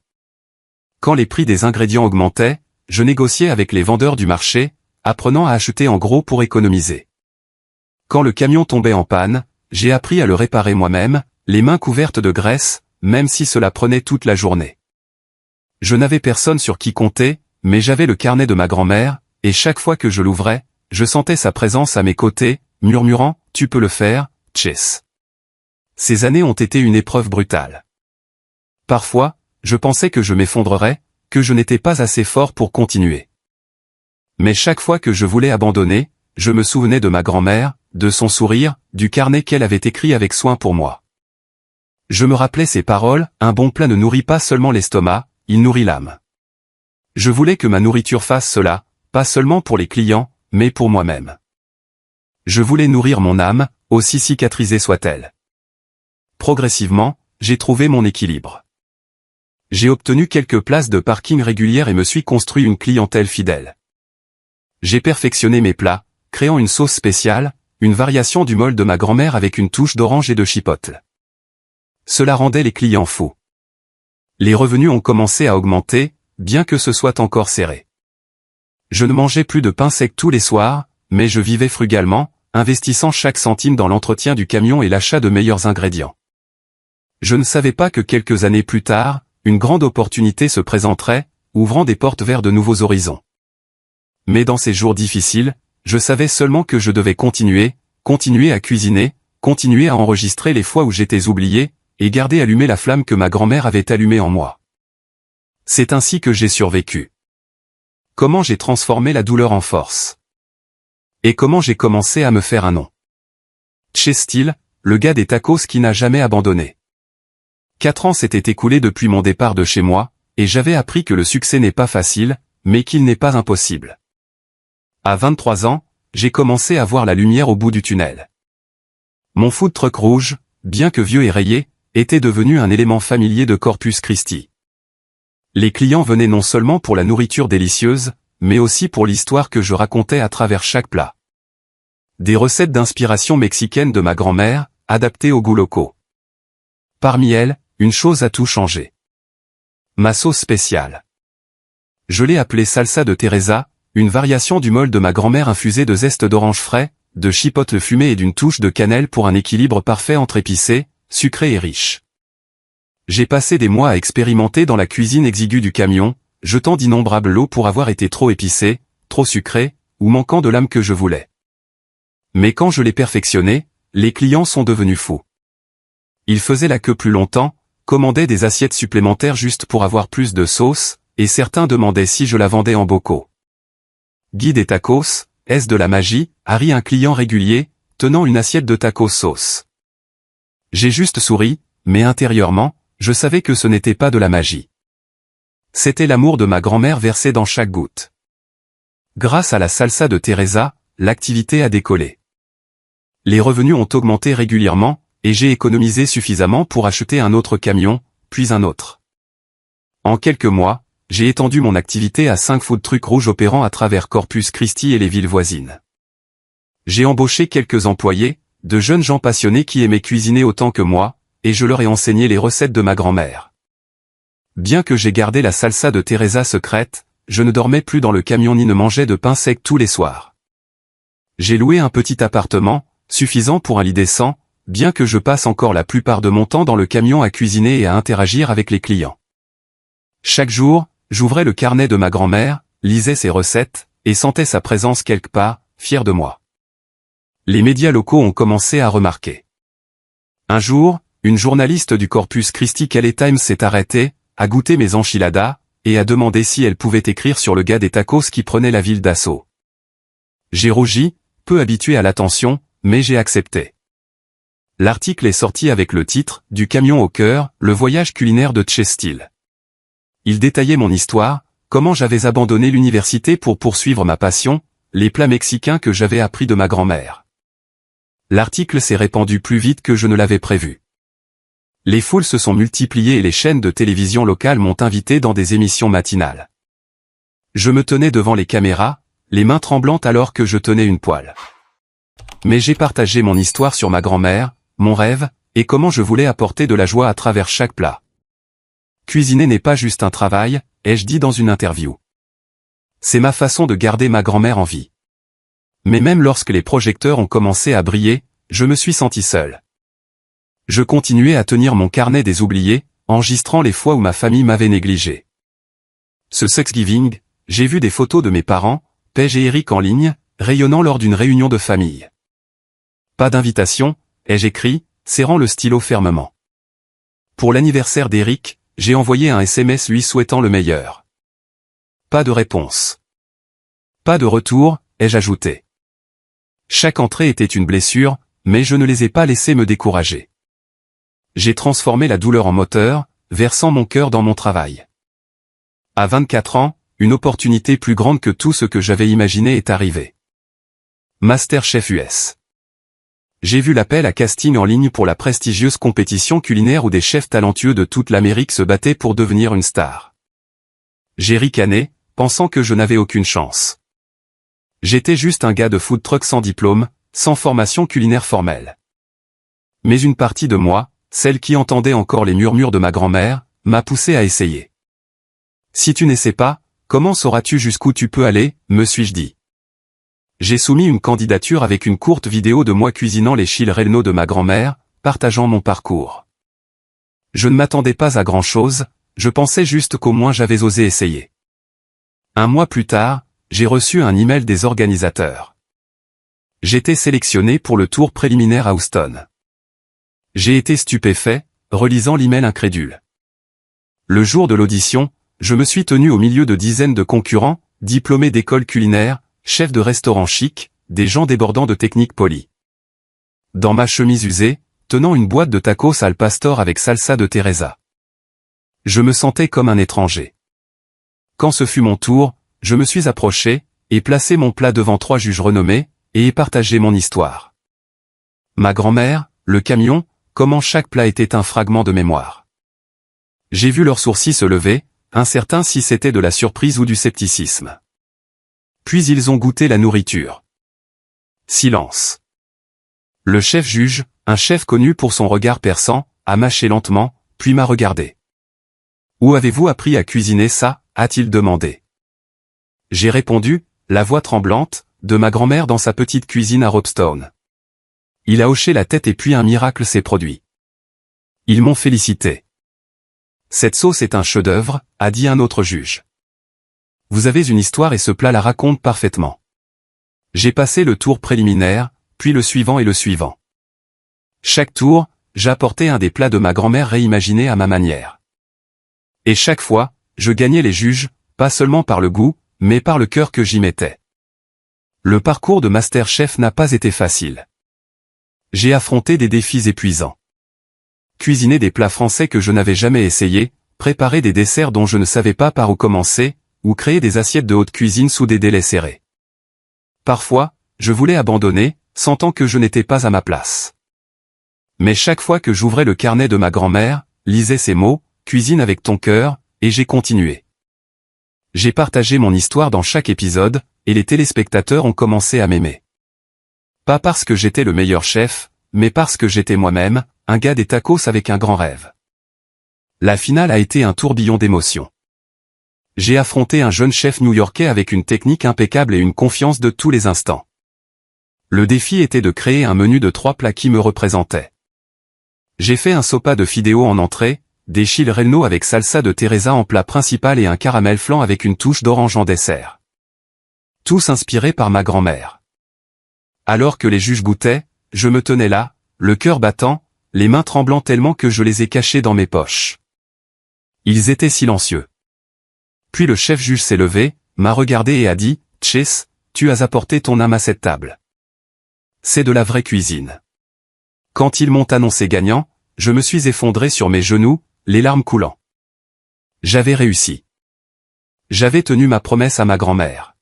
Quand les prix des ingrédients augmentaient, je négociais avec les vendeurs du marché, apprenant à acheter en gros pour économiser. Quand le camion tombait en panne, j'ai appris à le réparer moi-même, les mains couvertes de graisse, même si cela prenait toute la journée. Je n'avais personne sur qui compter, mais j'avais le carnet de ma grand-mère, et chaque fois que je l'ouvrais, je sentais sa présence à mes côtés, murmurant « Tu peux le faire, Chess ». Ces années ont été une épreuve brutale. Parfois, je pensais que je m'effondrerais, que je n'étais pas assez fort pour continuer. Mais chaque fois que je voulais abandonner, je me souvenais de ma grand-mère, de son sourire, du carnet qu'elle avait écrit avec soin pour moi. Je me rappelais ces paroles, un bon plat ne nourrit pas seulement l'estomac, il nourrit l'âme. Je voulais que ma nourriture fasse cela, pas seulement pour les clients, mais pour moi-même. Je voulais nourrir mon âme, aussi cicatrisée soit-elle. Progressivement, j'ai trouvé mon équilibre. J'ai obtenu quelques places de parking régulières et me suis construit une clientèle fidèle. J'ai perfectionné mes plats, créant une sauce spéciale, une variation du molle de ma grand-mère avec une touche d'orange et de chipotle. Cela rendait les clients fous. Les revenus ont commencé à augmenter, bien que ce soit encore serré. Je ne mangeais plus de pain sec tous les soirs, mais je vivais frugalement, investissant chaque centime dans l'entretien du camion et l'achat de meilleurs ingrédients. Je ne savais pas que quelques années plus tard, une grande opportunité se présenterait, ouvrant des portes vers de nouveaux horizons. Mais dans ces jours difficiles, je savais seulement que je devais continuer à cuisiner, continuer à enregistrer les fois où j'étais oublié, et garder allumée la flamme que ma grand-mère avait allumée en moi. C'est ainsi que j'ai survécu. Comment j'ai transformé la douleur en force. Et comment j'ai commencé à me faire un nom. Chestil, le gars des tacos qui n'a jamais abandonné. 4 ans s'étaient écoulés depuis mon départ de chez moi, et j'avais appris que le succès n'est pas facile, mais qu'il n'est pas impossible. À 23 ans, j'ai commencé à voir la lumière au bout du tunnel. Mon food truck rouge, bien que vieux et rayé, était devenu un élément familier de Corpus Christi. Les clients venaient non seulement pour la nourriture délicieuse, mais aussi pour l'histoire que je racontais à travers chaque plat. Des recettes d'inspiration mexicaine de ma grand-mère, adaptées aux goûts locaux. Parmi elles, une chose a tout changé. Ma sauce spéciale. Je l'ai appelée salsa de Teresa, une variation du molle de ma grand-mère infusée de zeste d'orange frais, de chipotle fumé et d'une touche de cannelle pour un équilibre parfait entre épicé, sucré et riche. J'ai passé des mois à expérimenter dans la cuisine exiguë du camion, jetant d'innombrables lots pour avoir été trop épicé, trop sucré, ou manquant de l'âme que je voulais. Mais quand je l'ai perfectionné, les clients sont devenus fous. Ils faisaient la queue plus longtemps, commandaient des assiettes supplémentaires juste pour avoir plus de sauce, et certains demandaient si je la vendais en bocaux. Guy des tacos, est-ce de la magie, a ri un client régulier, tenant une assiette de tacos sauce. J'ai juste souri, mais intérieurement, je savais que ce n'était pas de la magie. C'était l'amour de ma grand-mère versé dans chaque goutte. Grâce à la salsa de Teresa, l'activité a décollé. Les revenus ont augmenté régulièrement, et j'ai économisé suffisamment pour acheter un autre camion, puis un autre. En quelques mois, j'ai étendu mon activité à 5 food trucks rouges opérant à travers Corpus Christi et les villes voisines. J'ai embauché quelques employés, de jeunes gens passionnés qui aimaient cuisiner autant que moi, et je leur ai enseigné les recettes de ma grand-mère. Bien que j'ai gardé la salsa de Teresa secrète, je ne dormais plus dans le camion ni ne mangeais de pain sec tous les soirs. J'ai loué un petit appartement, suffisant pour un lit décent, bien que je passe encore la plupart de mon temps dans le camion à cuisiner et à interagir avec les clients. Chaque jour, j'ouvrais le carnet de ma grand-mère, lisais ses recettes, et sentais sa présence quelque part, fier de moi. Les médias locaux ont commencé à remarquer. Un jour, une journaliste du Corpus Christi Calais Times s'est arrêtée, a goûté mes enchiladas, et a demandé si elle pouvait écrire sur le gars des tacos qui prenait la ville d'assaut. J'ai rougi, peu habitué à l'attention, mais j'ai accepté. L'article est sorti avec le titre « Du camion au cœur, le voyage culinaire de Chestil ». Il détaillait mon histoire, comment j'avais abandonné l'université pour poursuivre ma passion, les plats mexicains que j'avais appris de ma grand-mère. L'article s'est répandu plus vite que je ne l'avais prévu. Les foules se sont multipliées et les chaînes de télévision locales m'ont invité dans des émissions matinales. Je me tenais devant les caméras, les mains tremblantes alors que je tenais une poêle. Mais j'ai partagé mon histoire sur ma grand-mère, mon rêve, et comment je voulais apporter de la joie à travers chaque plat. Cuisiner n'est pas juste un travail, ai-je dit dans une interview. C'est ma façon de garder ma grand-mère en vie. Mais même lorsque les projecteurs ont commencé à briller, je me suis senti seul. Je continuais à tenir mon carnet des oubliés, enregistrant les fois où ma famille m'avait négligé. Ce Thanksgiving, j'ai vu des photos de mes parents, Paige et Eric en ligne, rayonnant lors d'une réunion de famille. Pas d'invitation, ai-je écrit, serrant le stylo fermement. Pour l'anniversaire d'Eric, j'ai envoyé un SMS lui souhaitant le meilleur. Pas de réponse. Pas de retour, ai-je ajouté. Chaque entrée était une blessure, mais je ne les ai pas laissés me décourager. J'ai transformé la douleur en moteur, versant mon cœur dans mon travail. À 24 ans, une opportunité plus grande que tout ce que j'avais imaginé est arrivée. MasterChef US. J'ai vu l'appel à casting en ligne pour la prestigieuse compétition culinaire où des chefs talentueux de toute l'Amérique se battaient pour devenir une star. J'ai ricané, pensant que je n'avais aucune chance. J'étais juste un gars de food truck sans diplôme, sans formation culinaire formelle. Mais une partie de moi, celle qui entendait encore les murmures de ma grand-mère, m'a poussé à essayer. Si tu n'essaies pas, comment sauras-tu jusqu'où tu peux aller, me suis-je dit. J'ai soumis une candidature avec une courte vidéo de moi cuisinant les chili-relleno de ma grand-mère, partageant mon parcours. Je ne m'attendais pas à grand-chose, je pensais juste qu'au moins j'avais osé essayer. Un mois plus tard, j'ai reçu un email des organisateurs. J'étais sélectionné pour le tour préliminaire à Houston. J'ai été stupéfait, relisant l'email incrédule. Le jour de l'audition, je me suis tenu au milieu de dizaines de concurrents, diplômés d'écoles culinaires, chefs de restaurants chics, des gens débordant de techniques polies. Dans ma chemise usée, tenant une boîte de tacos al pastor avec salsa de Teresa. Je me sentais comme un étranger. Quand ce fut mon tour, je me suis approché, et placé mon plat devant 3 juges renommés, et ai partagé mon histoire. Ma grand-mère, le camion, comment chaque plat était un fragment de mémoire. J'ai vu leurs sourcils se lever, incertains si c'était de la surprise ou du scepticisme. Puis ils ont goûté la nourriture. Silence. Le chef juge, un chef connu pour son regard perçant, a mâché lentement, puis m'a regardé. « Où avez-vous appris à cuisiner ça ?» a-t-il demandé. J'ai répondu, la voix tremblante, de ma grand-mère dans sa petite cuisine à Ropstone. Il a hoché la tête et puis un miracle s'est produit. Ils m'ont félicité. Cette sauce est un chef-d'œuvre, a dit un autre juge. Vous avez une histoire et ce plat la raconte parfaitement. J'ai passé le tour préliminaire, puis le suivant et le suivant. Chaque tour, j'apportais un des plats de ma grand-mère réimaginés à ma manière. Et chaque fois, je gagnais les juges, pas seulement par le goût, mais par le cœur que j'y mettais. Le parcours de MasterChef n'a pas été facile. J'ai affronté des défis épuisants. Cuisiner des plats français que je n'avais jamais essayés, préparer des desserts dont je ne savais pas par où commencer, ou créer des assiettes de haute cuisine sous des délais serrés. Parfois, je voulais abandonner, sentant que je n'étais pas à ma place. Mais chaque fois que j'ouvrais le carnet de ma grand-mère, lisais ces mots, « Cuisine avec ton cœur », et j'ai continué. J'ai partagé mon histoire dans chaque épisode, et les téléspectateurs ont commencé à m'aimer. Pas parce que j'étais le meilleur chef, mais parce que j'étais moi-même, un gars des tacos avec un grand rêve. La finale a été un tourbillon d'émotions. J'ai affronté un jeune chef new-yorkais avec une technique impeccable et une confiance de tous les instants. Le défi était de créer un menu de 3 plats qui me représentaient. J'ai fait un sopa de fideo en entrée, des chili-relleno avec salsa de Teresa en plat principal et un caramel flan avec une touche d'orange en dessert. Tous inspirés par ma grand-mère. Alors que les juges goûtaient, je me tenais là, le cœur battant, les mains tremblant tellement que je les ai cachées dans mes poches. Ils étaient silencieux. Puis le chef juge s'est levé, m'a regardé et a dit, « Chase, tu as apporté ton âme à cette table. C'est de la vraie cuisine. » Quand ils m'ont annoncé gagnant, je me suis effondré sur mes genoux, les larmes coulant. J'avais réussi. J'avais tenu ma promesse à ma grand-mère.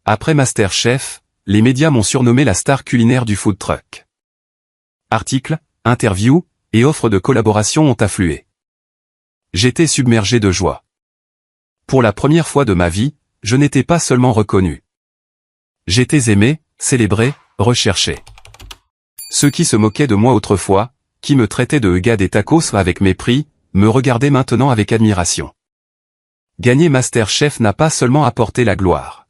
Après MasterChef, les médias m'ont surnommé la star culinaire du food truck. Articles, interviews, et offres de collaboration ont afflué. J'étais submergé de joie. Pour la première fois de ma vie, je n'étais pas seulement reconnu. J'étais aimé, célébré, recherché. Ceux qui se moquaient de moi autrefois, qui me traitaient de gars des tacos avec mépris, me regardaient maintenant avec admiration. Gagner MasterChef n'a pas seulement apporté la gloire.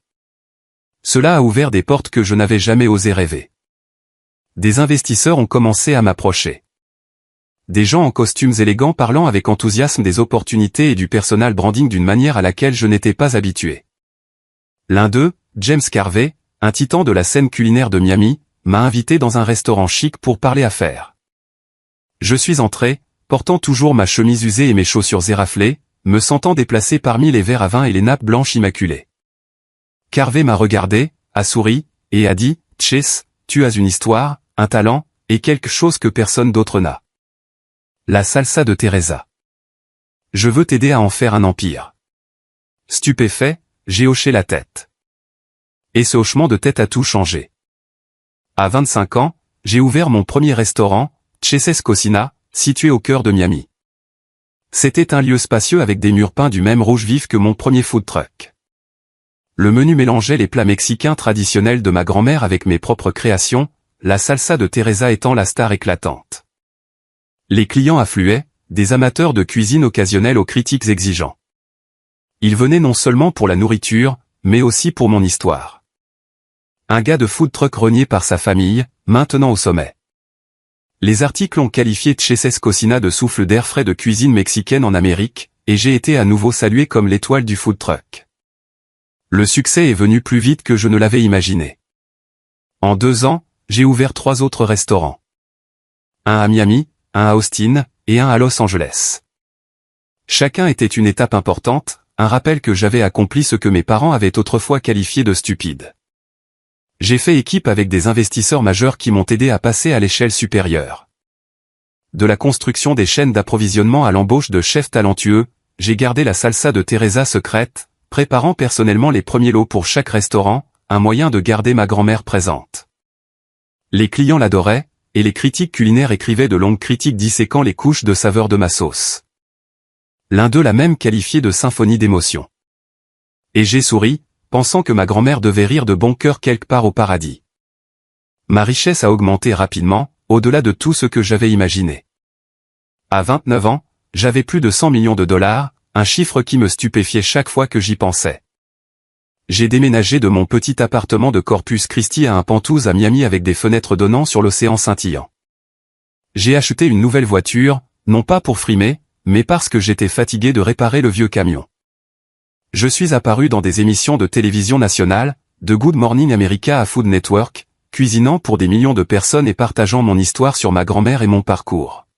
Cela a ouvert des portes que je n'avais jamais osé rêver. Des investisseurs ont commencé à m'approcher. Des gens en costumes élégants parlant avec enthousiasme des opportunités et du personal branding d'une manière à laquelle je n'étais pas habitué. L'un d'eux, James Carvey, un titan de la scène culinaire de Miami, m'a invité dans un restaurant chic pour parler affaires. Je suis entré, portant toujours ma chemise usée et mes chaussures éraflées, me sentant déplacé parmi les verres à vin et les nappes blanches immaculées. Carvey m'a regardé, a souri, et a dit, « Chase, tu as une histoire, un talent, et quelque chose que personne d'autre n'a. La salsa de Teresa. Je veux t'aider à en faire un empire. » Stupéfait, j'ai hoché la tête. Et ce hochement de tête a tout changé. À 25 ans, j'ai ouvert mon premier restaurant, Chase's Cocina, situé au cœur de Miami. C'était un lieu spacieux avec des murs peints du même rouge vif que mon premier food truck. Le menu mélangeait les plats mexicains traditionnels de ma grand-mère avec mes propres créations, la salsa de Teresa étant la star éclatante. Les clients affluaient, des amateurs de cuisine occasionnelle aux critiques exigeants. Ils venaient non seulement pour la nourriture, mais aussi pour mon histoire. Un gars de food truck renié par sa famille, maintenant au sommet. Les articles ont qualifié Chase's Cocina de souffle d'air frais de cuisine mexicaine en Amérique, et j'ai été à nouveau salué comme l'étoile du food truck. Le succès est venu plus vite que je ne l'avais imaginé. En 2 ans, j'ai ouvert 3 autres restaurants. Un à Miami, un à Austin, et un à Los Angeles. Chacun était une étape importante, un rappel que j'avais accompli ce que mes parents avaient autrefois qualifié de stupide. J'ai fait équipe avec des investisseurs majeurs qui m'ont aidé à passer à l'échelle supérieure. De la construction des chaînes d'approvisionnement à l'embauche de chefs talentueux, j'ai gardé la salsa de Teresa secrète, préparant personnellement les premiers lots pour chaque restaurant, un moyen de garder ma grand-mère présente. Les clients l'adoraient, et les critiques culinaires écrivaient de longues critiques disséquant les couches de saveur de ma sauce. L'un d'eux l'a même qualifié de symphonie d'émotions. Et j'ai souri, pensant que ma grand-mère devait rire de bon cœur quelque part au paradis. Ma richesse a augmenté rapidement, au-delà de tout ce que j'avais imaginé. À 29 ans, j'avais plus de 100 millions de dollars, un chiffre qui me stupéfiait chaque fois que j'y pensais. J'ai déménagé de mon petit appartement de Corpus Christi à un penthouse à Miami avec des fenêtres donnant sur l'océan scintillant. J'ai acheté une nouvelle voiture, non pas pour frimer, mais parce que j'étais fatigué de réparer le vieux camion. Je suis apparu dans des émissions de télévision nationale, de Good Morning America à Food Network, cuisinant pour des millions de personnes et partageant mon histoire sur ma grand-mère et mon parcours.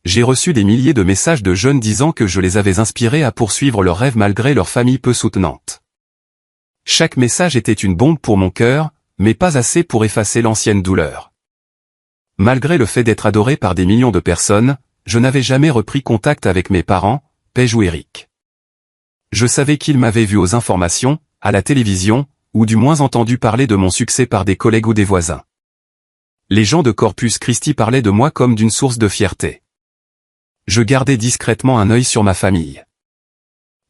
J'ai reçu des milliers de messages de jeunes disant que je les avais inspirés à poursuivre leurs rêves malgré leur famille peu soutenante. Chaque message était une bombe pour mon cœur, mais pas assez pour effacer l'ancienne douleur. Malgré le fait d'être adoré par des millions de personnes, je n'avais jamais repris contact avec mes parents, Paige ou Eric. Je savais qu'ils m'avaient vu aux informations, à la télévision, ou du moins entendu parler de mon succès par des collègues ou des voisins. Les gens de Corpus Christi parlaient de moi comme d'une source de fierté. Je gardais discrètement un œil sur ma famille.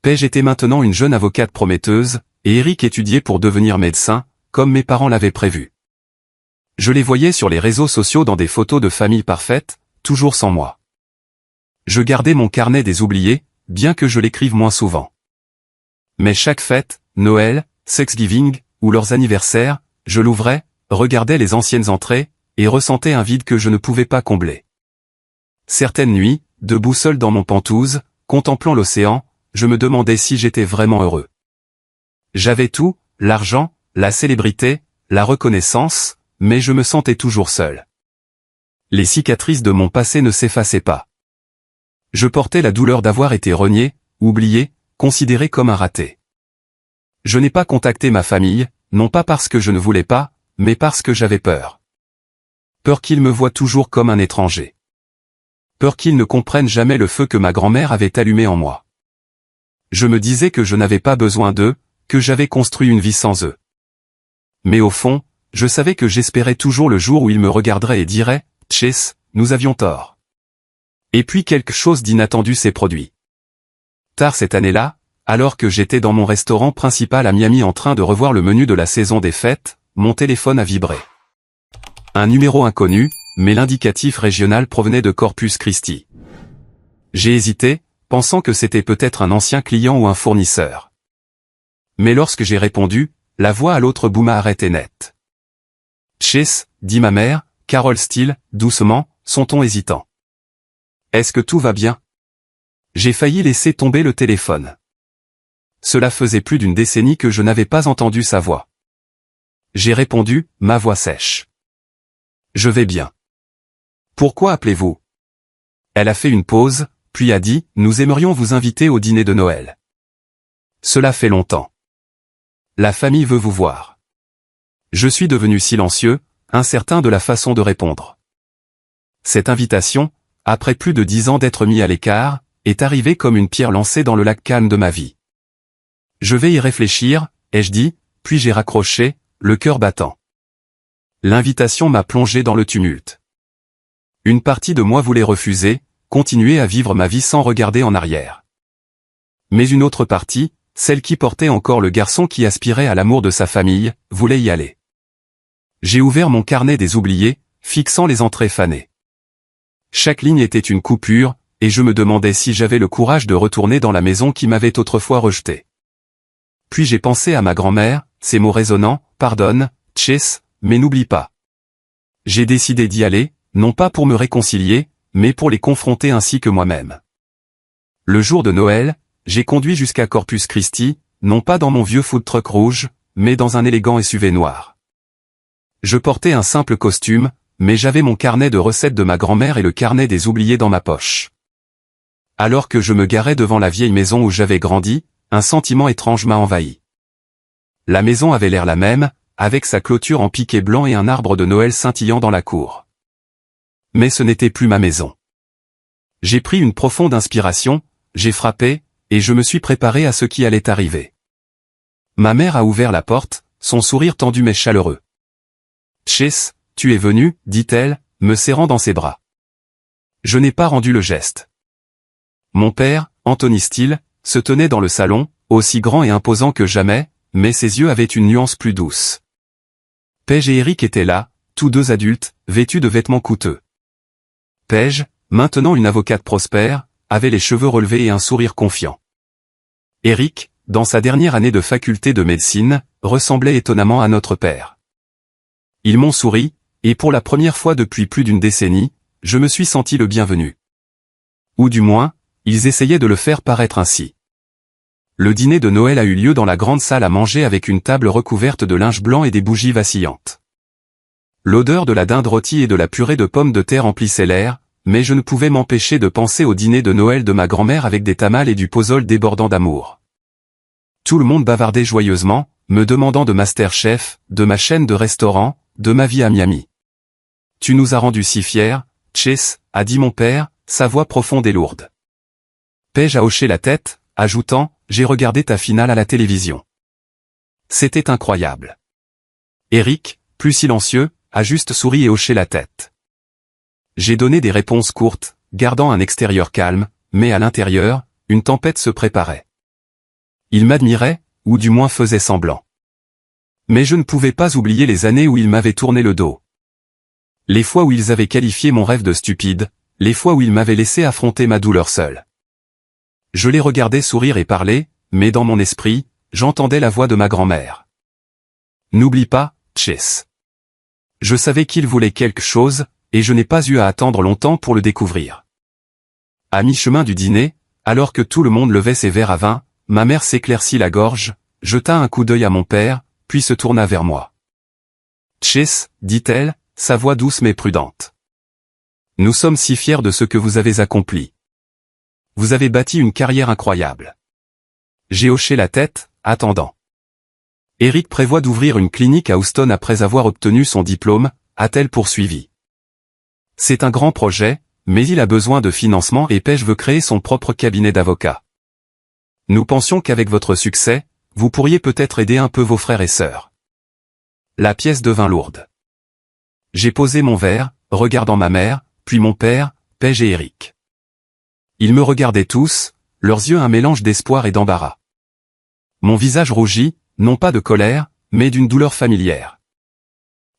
Paige était maintenant une jeune avocate prometteuse, et Eric étudiait pour devenir médecin, comme mes parents l'avaient prévu. Je les voyais sur les réseaux sociaux dans des photos de famille parfaite, toujours sans moi. Je gardais mon carnet des oubliés, bien que je l'écrive moins souvent. Mais chaque fête, Noël, Thanksgiving, ou leurs anniversaires, je l'ouvrais, regardais les anciennes entrées, et ressentais un vide que je ne pouvais pas combler. Certaines nuits, debout seul dans mon penthouse, contemplant l'océan, je me demandais si j'étais vraiment heureux. J'avais tout, l'argent, la célébrité, la reconnaissance, mais je me sentais toujours seul. Les cicatrices de mon passé ne s'effaçaient pas. Je portais la douleur d'avoir été renié, oublié, considéré comme un raté. Je n'ai pas contacté ma famille, non pas parce que je ne voulais pas, mais parce que j'avais peur. Peur qu'ils me voient toujours comme un étranger. Peur qu'ils ne comprennent jamais le feu que ma grand-mère avait allumé en moi. Je me disais que je n'avais pas besoin d'eux, que j'avais construit une vie sans eux. Mais au fond, je savais que j'espérais toujours le jour où ils me regarderaient et diraient « Chase, nous avions tort. Et puis quelque chose d'inattendu s'est produit. Tard cette année-là, alors que j'étais dans mon restaurant principal à Miami en train de revoir le menu de la saison des fêtes, mon téléphone a vibré. Un numéro inconnu, mais l'indicatif régional provenait de Corpus Christi. J'ai hésité, pensant que c'était peut-être un ancien client ou un fournisseur. Mais lorsque j'ai répondu, la voix à l'autre bout m'a arrêté net. « Chase » dit ma mère, Carol Steele, doucement, son ton hésitant. « Est-ce que tout va bien ?» J'ai failli laisser tomber le téléphone. Cela faisait plus d'une décennie que je n'avais pas entendu sa voix. J'ai répondu, ma voix sèche. « Je vais bien. »« Pourquoi appelez-vous » Elle a fait une pause, puis a dit, « Nous aimerions vous inviter au dîner de Noël. » Cela fait longtemps. La famille veut vous voir. Je suis devenu silencieux, incertain de la façon de répondre. Cette invitation, après plus de 10 ans d'être mis à l'écart, est arrivée comme une pierre lancée dans le lac calme de ma vie. Je vais y réfléchir, ai-je dit, puis j'ai raccroché, le cœur battant. L'invitation m'a plongé dans le tumulte. Une partie de moi voulait refuser, continuer à vivre ma vie sans regarder en arrière. Mais une autre partie, celle qui portait encore le garçon qui aspirait à l'amour de sa famille, voulait y aller. J'ai ouvert mon carnet des oubliés, fixant les entrées fanées. Chaque ligne était une coupure, et je me demandais si j'avais le courage de retourner dans la maison qui m'avait autrefois rejeté. Puis j'ai pensé à ma grand-mère, ces mots résonnants, « Pardonne, Chase, mais n'oublie pas. » J'ai décidé d'y aller, non pas pour me réconcilier, mais pour les confronter ainsi que moi-même. Le jour de Noël, j'ai conduit jusqu'à Corpus Christi, non pas dans mon vieux food truck rouge, mais dans un élégant SUV noir. Je portais un simple costume, mais j'avais mon carnet de recettes de ma grand-mère et le carnet des oubliés dans ma poche. Alors que je me garais devant la vieille maison où j'avais grandi, un sentiment étrange m'a envahi. La maison avait l'air la même, avec sa clôture en piquet blanc et un arbre de Noël scintillant dans la cour. Mais ce n'était plus ma maison. J'ai pris une profonde inspiration, j'ai frappé, et je me suis préparé à ce qui allait arriver. Ma mère a ouvert la porte, son sourire tendu mais chaleureux. « Chase, tu es venu, dit-elle, me serrant dans ses bras. Je n'ai pas rendu le geste. Mon père, Anthony Steele, se tenait dans le salon, aussi grand et imposant que jamais, mais ses yeux avaient une nuance plus douce. Paige et Eric étaient là, tous deux adultes, vêtus de vêtements coûteux. Paige, maintenant une avocate prospère, avait les cheveux relevés et un sourire confiant. Eric, dans sa dernière année de faculté de médecine, ressemblait étonnamment à notre père. Ils m'ont souri, et pour la première fois depuis plus d'une décennie, je me suis senti le bienvenu. Ou du moins, ils essayaient de le faire paraître ainsi. Le dîner de Noël a eu lieu dans la grande salle à manger avec une table recouverte de linge blanc et des bougies vacillantes. L'odeur de la dinde rôtie et de la purée de pommes de terre emplissait l'air, mais je ne pouvais m'empêcher de penser au dîner de Noël de ma grand-mère avec des tamales et du pozole débordant d'amour. Tout le monde bavardait joyeusement, me demandant de Masterchef, de ma chaîne de restaurants, de ma vie à Miami. « Tu nous as rendus si fiers, Chase » a dit mon père, sa voix profonde et lourde. Paige a hoché la tête, ajoutant, « J'ai regardé ta finale à la télévision. » C'était incroyable. Eric, plus silencieux, a juste souri et hoché la tête. J'ai donné des réponses courtes, gardant un extérieur calme, mais à l'intérieur, une tempête se préparait. Il m'admirait, ou du moins faisait semblant. Mais je ne pouvais pas oublier les années où ils m'avaient tourné le dos. Les fois où ils avaient qualifié mon rêve de stupide, les fois où ils m'avaient laissé affronter ma douleur seule. Je les regardais sourire et parler, mais dans mon esprit, j'entendais la voix de ma grand-mère. « N'oublie pas, Chase. » Je savais qu'il voulait quelque chose, et je n'ai pas eu à attendre longtemps pour le découvrir. À mi-chemin du dîner, alors que tout le monde levait ses verres à vin, ma mère s'éclaircit la gorge, jeta un coup d'œil à mon père, puis se tourna vers moi. « Chase, dit-elle, sa voix douce mais prudente. Nous sommes si fiers de ce que vous avez accompli. Vous avez bâti une carrière incroyable. » J'ai hoché la tête, attendant. « Eric prévoit d'ouvrir une clinique à Houston après avoir obtenu son diplôme, a-t-elle poursuivi. C'est un grand projet, mais il a besoin de financement et Paige veut créer son propre cabinet d'avocats. Nous pensions qu'avec votre succès, vous pourriez peut-être aider un peu vos frères et sœurs. » La pièce devint lourde. J'ai posé mon verre, regardant ma mère, puis mon père, Paige et Eric. Ils me regardaient tous, leurs yeux un mélange d'espoir et d'embarras. Mon visage rougit, non pas de colère, mais d'une douleur familière.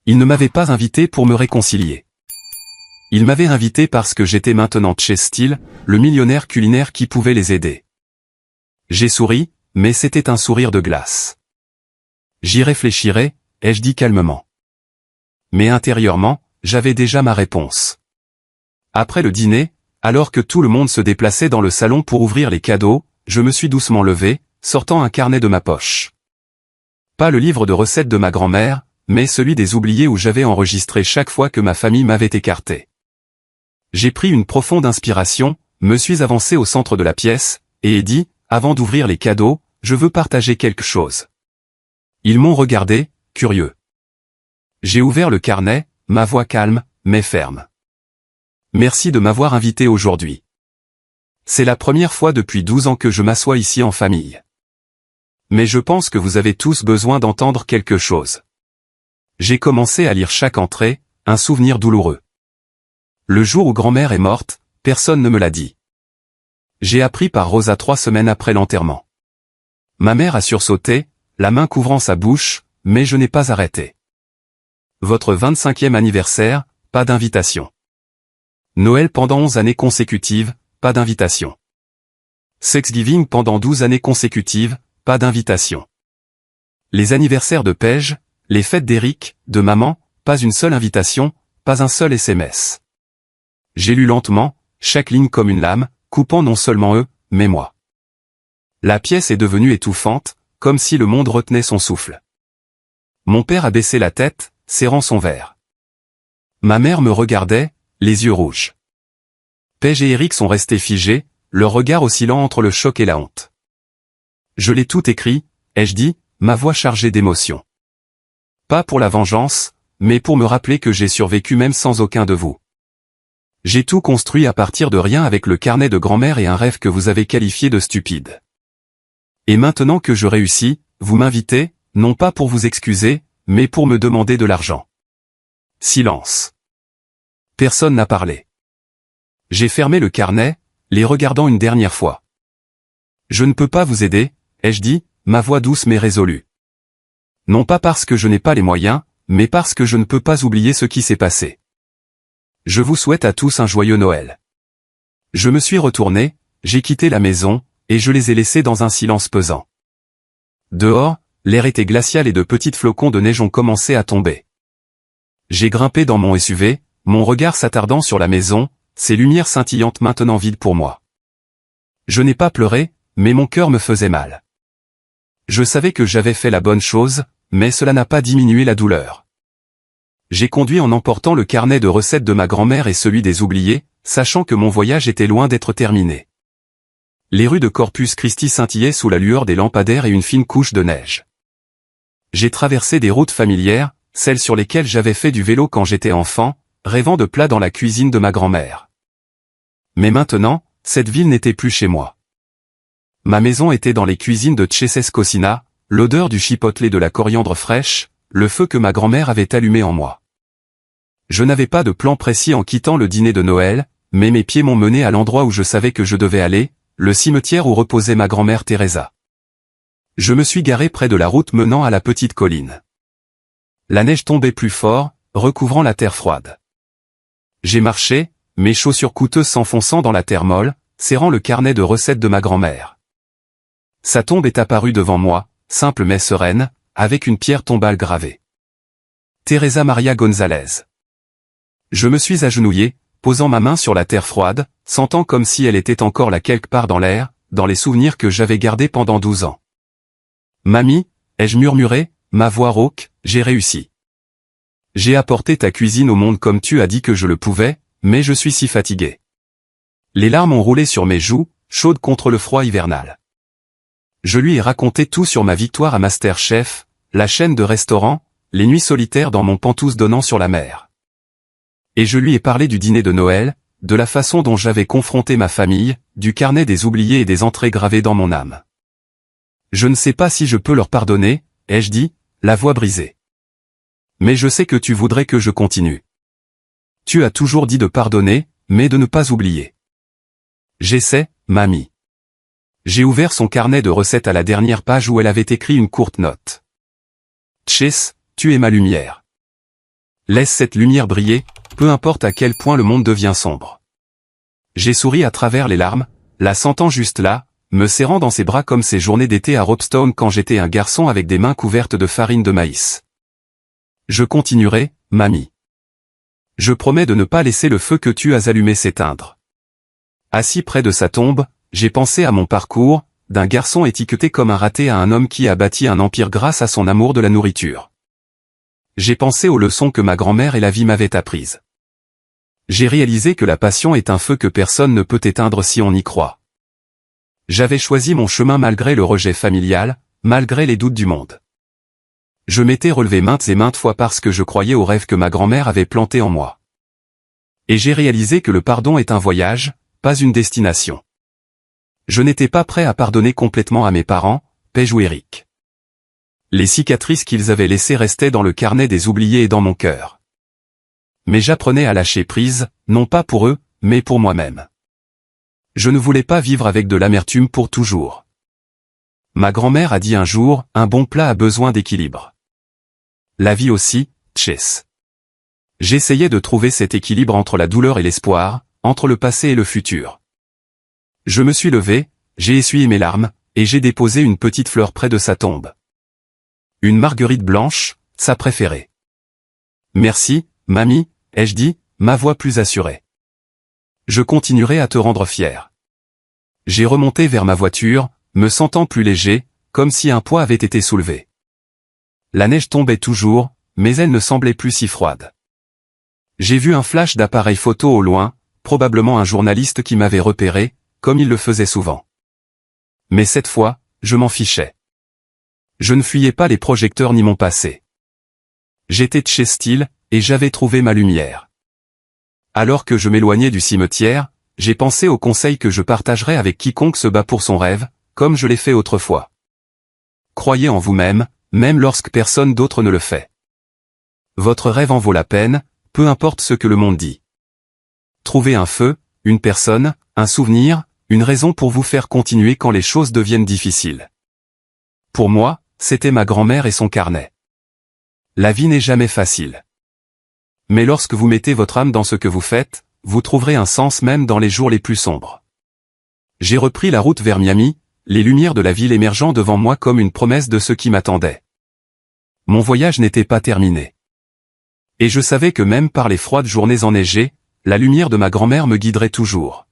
Ils ne m'avaient pas invité pour me réconcilier. Ils m'avaient invité parce que j'étais maintenant Chase Steele, le millionnaire culinaire qui pouvait les aider. J'ai souri, mais c'était un sourire de glace. J'y réfléchirai, ai-je dit calmement. Mais intérieurement, j'avais déjà ma réponse. Après le dîner, alors que tout le monde se déplaçait dans le salon pour ouvrir les cadeaux, je me suis doucement levé, sortant un carnet de ma poche. Pas le livre de recettes de ma grand-mère, mais celui des oubliés où j'avais enregistré chaque fois que ma famille m'avait écarté. J'ai pris une profonde inspiration, me suis avancé au centre de la pièce, et ai dit, avant d'ouvrir les cadeaux, je veux partager quelque chose. Ils m'ont regardé, curieux. J'ai ouvert le carnet, ma voix calme, mais ferme. Merci de m'avoir invité aujourd'hui. C'est la première fois depuis 12 ans que je m'assois ici en famille. Mais je pense que vous avez tous besoin d'entendre quelque chose. J'ai commencé à lire chaque entrée, un souvenir douloureux. Le jour où grand-mère est morte, personne ne me l'a dit. J'ai appris par Rosa 3 semaines après l'enterrement. Ma mère a sursauté, la main couvrant sa bouche, mais je n'ai pas arrêté. Votre 25e anniversaire, pas d'invitation. Noël pendant 11 années consécutives, pas d'invitation. Thanksgiving pendant 12 années consécutives, pas d'invitation. Les anniversaires de Paige, les fêtes d'Eric, de maman, pas une seule invitation, pas un seul SMS. J'ai lu lentement, chaque ligne comme une lame, coupant non seulement eux, mais moi. La pièce est devenue étouffante, comme si le monde retenait son souffle. Mon père a baissé la tête, serrant son verre. Ma mère me regardait, les yeux rouges. Paige et Eric sont restés figés, leur regard oscillant entre le choc et la honte. Je l'ai tout écrit, ai-je dit, ma voix chargée d'émotion. Pas pour la vengeance, mais pour me rappeler que j'ai survécu même sans aucun de vous. J'ai tout construit à partir de rien avec le carnet de grand-mère et un rêve que vous avez qualifié de stupide. Et maintenant que je réussis, vous m'invitez, non pas pour vous excuser, mais pour me demander de l'argent. Silence. Personne n'a parlé. J'ai fermé le carnet, les regardant une dernière fois. Je ne peux pas vous aider, ai-je dit, ma voix douce mais résolue. Non pas parce que je n'ai pas les moyens, mais parce que je ne peux pas oublier ce qui s'est passé. Je vous souhaite à tous un joyeux Noël. Je me suis retourné, j'ai quitté la maison, et je les ai laissés dans un silence pesant. Dehors, l'air était glacial et de petites flocons de neige ont commencé à tomber. J'ai grimpé dans mon SUV, mon regard s'attardant sur la maison, ses lumières scintillantes maintenant vides pour moi. Je n'ai pas pleuré, mais mon cœur me faisait mal. Je savais que j'avais fait la bonne chose, mais cela n'a pas diminué la douleur. J'ai conduit en emportant le carnet de recettes de ma grand-mère et celui des oubliés, sachant que mon voyage était loin d'être terminé. Les rues de Corpus Christi scintillaient sous la lueur des lampadaires et une fine couche de neige. J'ai traversé des routes familières, celles sur lesquelles j'avais fait du vélo quand j'étais enfant, rêvant de plats dans la cuisine de ma grand-mère. Mais maintenant, cette ville n'était plus chez moi. Ma maison était dans les cuisines de Chase Cocina, l'odeur du chipotle et de la coriandre fraîche, le feu que ma grand-mère avait allumé en moi. Je n'avais pas de plan précis en quittant le dîner de Noël, mais mes pieds m'ont mené à l'endroit où je savais que je devais aller, le cimetière où reposait ma grand-mère Teresa. Je me suis garé près de la route menant à la petite colline. La neige tombait plus fort, recouvrant la terre froide. J'ai marché, mes chaussures coûteuses s'enfonçant dans la terre molle, serrant le carnet de recettes de ma grand-mère. Sa tombe est apparue devant moi, simple mais sereine, avec une pierre tombale gravée. Teresa Maria González. Je me suis agenouillé, posant ma main sur la terre froide, sentant comme si elle était encore là quelque part dans l'air, dans les souvenirs que j'avais gardés pendant 12 ans. Mamie, ai-je murmuré, ma voix rauque, j'ai réussi. J'ai apporté ta cuisine au monde comme tu as dit que je le pouvais, mais je suis si fatigué. Les larmes ont roulé sur mes joues, chaudes contre le froid hivernal. Je lui ai raconté tout sur ma victoire à MasterChef, la chaîne de restaurants, les nuits solitaires dans mon Penthouse donnant sur la mer. Et je lui ai parlé du dîner de Noël, de la façon dont j'avais confronté ma famille, du carnet des oubliés et des entrées gravées dans mon âme. Je ne sais pas si je peux leur pardonner, ai-je dit, la voix brisée. Mais je sais que tu voudrais que je continue. Tu as toujours dit de pardonner, mais de ne pas oublier. J'essaie, mamie. J'ai ouvert son carnet de recettes à la dernière page où elle avait écrit une courte note. Chase, tu es ma lumière. Laisse cette lumière briller, peu importe à quel point le monde devient sombre. J'ai souri à travers les larmes, la sentant juste là, me serrant dans ses bras comme ces journées d'été à Ropstone quand j'étais un garçon avec des mains couvertes de farine de maïs. Je continuerai, mamie. Je promets de ne pas laisser le feu que tu as allumé s'éteindre. Assis près de sa tombe, j'ai pensé à mon parcours, d'un garçon étiqueté comme un raté à un homme qui a bâti un empire grâce à son amour de la nourriture. J'ai pensé aux leçons que ma grand-mère et la vie m'avaient apprises. J'ai réalisé que la passion est un feu que personne ne peut éteindre si on y croit. J'avais choisi mon chemin malgré le rejet familial, malgré les doutes du monde. Je m'étais relevé maintes et maintes fois parce que je croyais aux rêves que ma grand-mère avait plantés en moi. Et j'ai réalisé que le pardon est un voyage, pas une destination. Je n'étais pas prêt à pardonner complètement à mes parents, Paige ou Eric. Les cicatrices qu'ils avaient laissées restaient dans le carnet des oubliés et dans mon cœur. Mais j'apprenais à lâcher prise, non pas pour eux, mais pour moi-même. Je ne voulais pas vivre avec de l'amertume pour toujours. Ma grand-mère a dit un jour, un bon plat a besoin d'équilibre. La vie aussi, Chase. J'essayais de trouver cet équilibre entre la douleur et l'espoir, entre le passé et le futur. Je me suis levé, j'ai essuyé mes larmes, et j'ai déposé une petite fleur près de sa tombe. Une marguerite blanche, sa préférée. Merci, mamie, ai-je dit, ma voix plus assurée. Je continuerai à te rendre fier. J'ai remonté vers ma voiture, me sentant plus léger, comme si un poids avait été soulevé. La neige tombait toujours, mais elle ne semblait plus si froide. J'ai vu un flash d'appareil photo au loin, probablement un journaliste qui m'avait repéré, comme il le faisait souvent. Mais cette fois, je m'en fichais. Je ne fuyais pas les projecteurs ni mon passé. J'étais Chase Steele, et j'avais trouvé ma lumière. Alors que je m'éloignais du cimetière, j'ai pensé aux conseils que je partagerais avec quiconque se bat pour son rêve, comme je l'ai fait autrefois. Croyez en vous-même, même lorsque personne d'autre ne le fait. Votre rêve en vaut la peine, peu importe ce que le monde dit. Trouvez un feu, une personne, un souvenir, une raison pour vous faire continuer quand les choses deviennent difficiles. Pour moi, c'était ma grand-mère et son carnet. La vie n'est jamais facile. Mais lorsque vous mettez votre âme dans ce que vous faites, vous trouverez un sens même dans les jours les plus sombres. J'ai repris la route vers Miami, les lumières de la ville émergeant devant moi comme une promesse de ce qui m'attendait. Mon voyage n'était pas terminé. Et je savais que même par les froides journées enneigées, la lumière de ma grand-mère me guiderait toujours.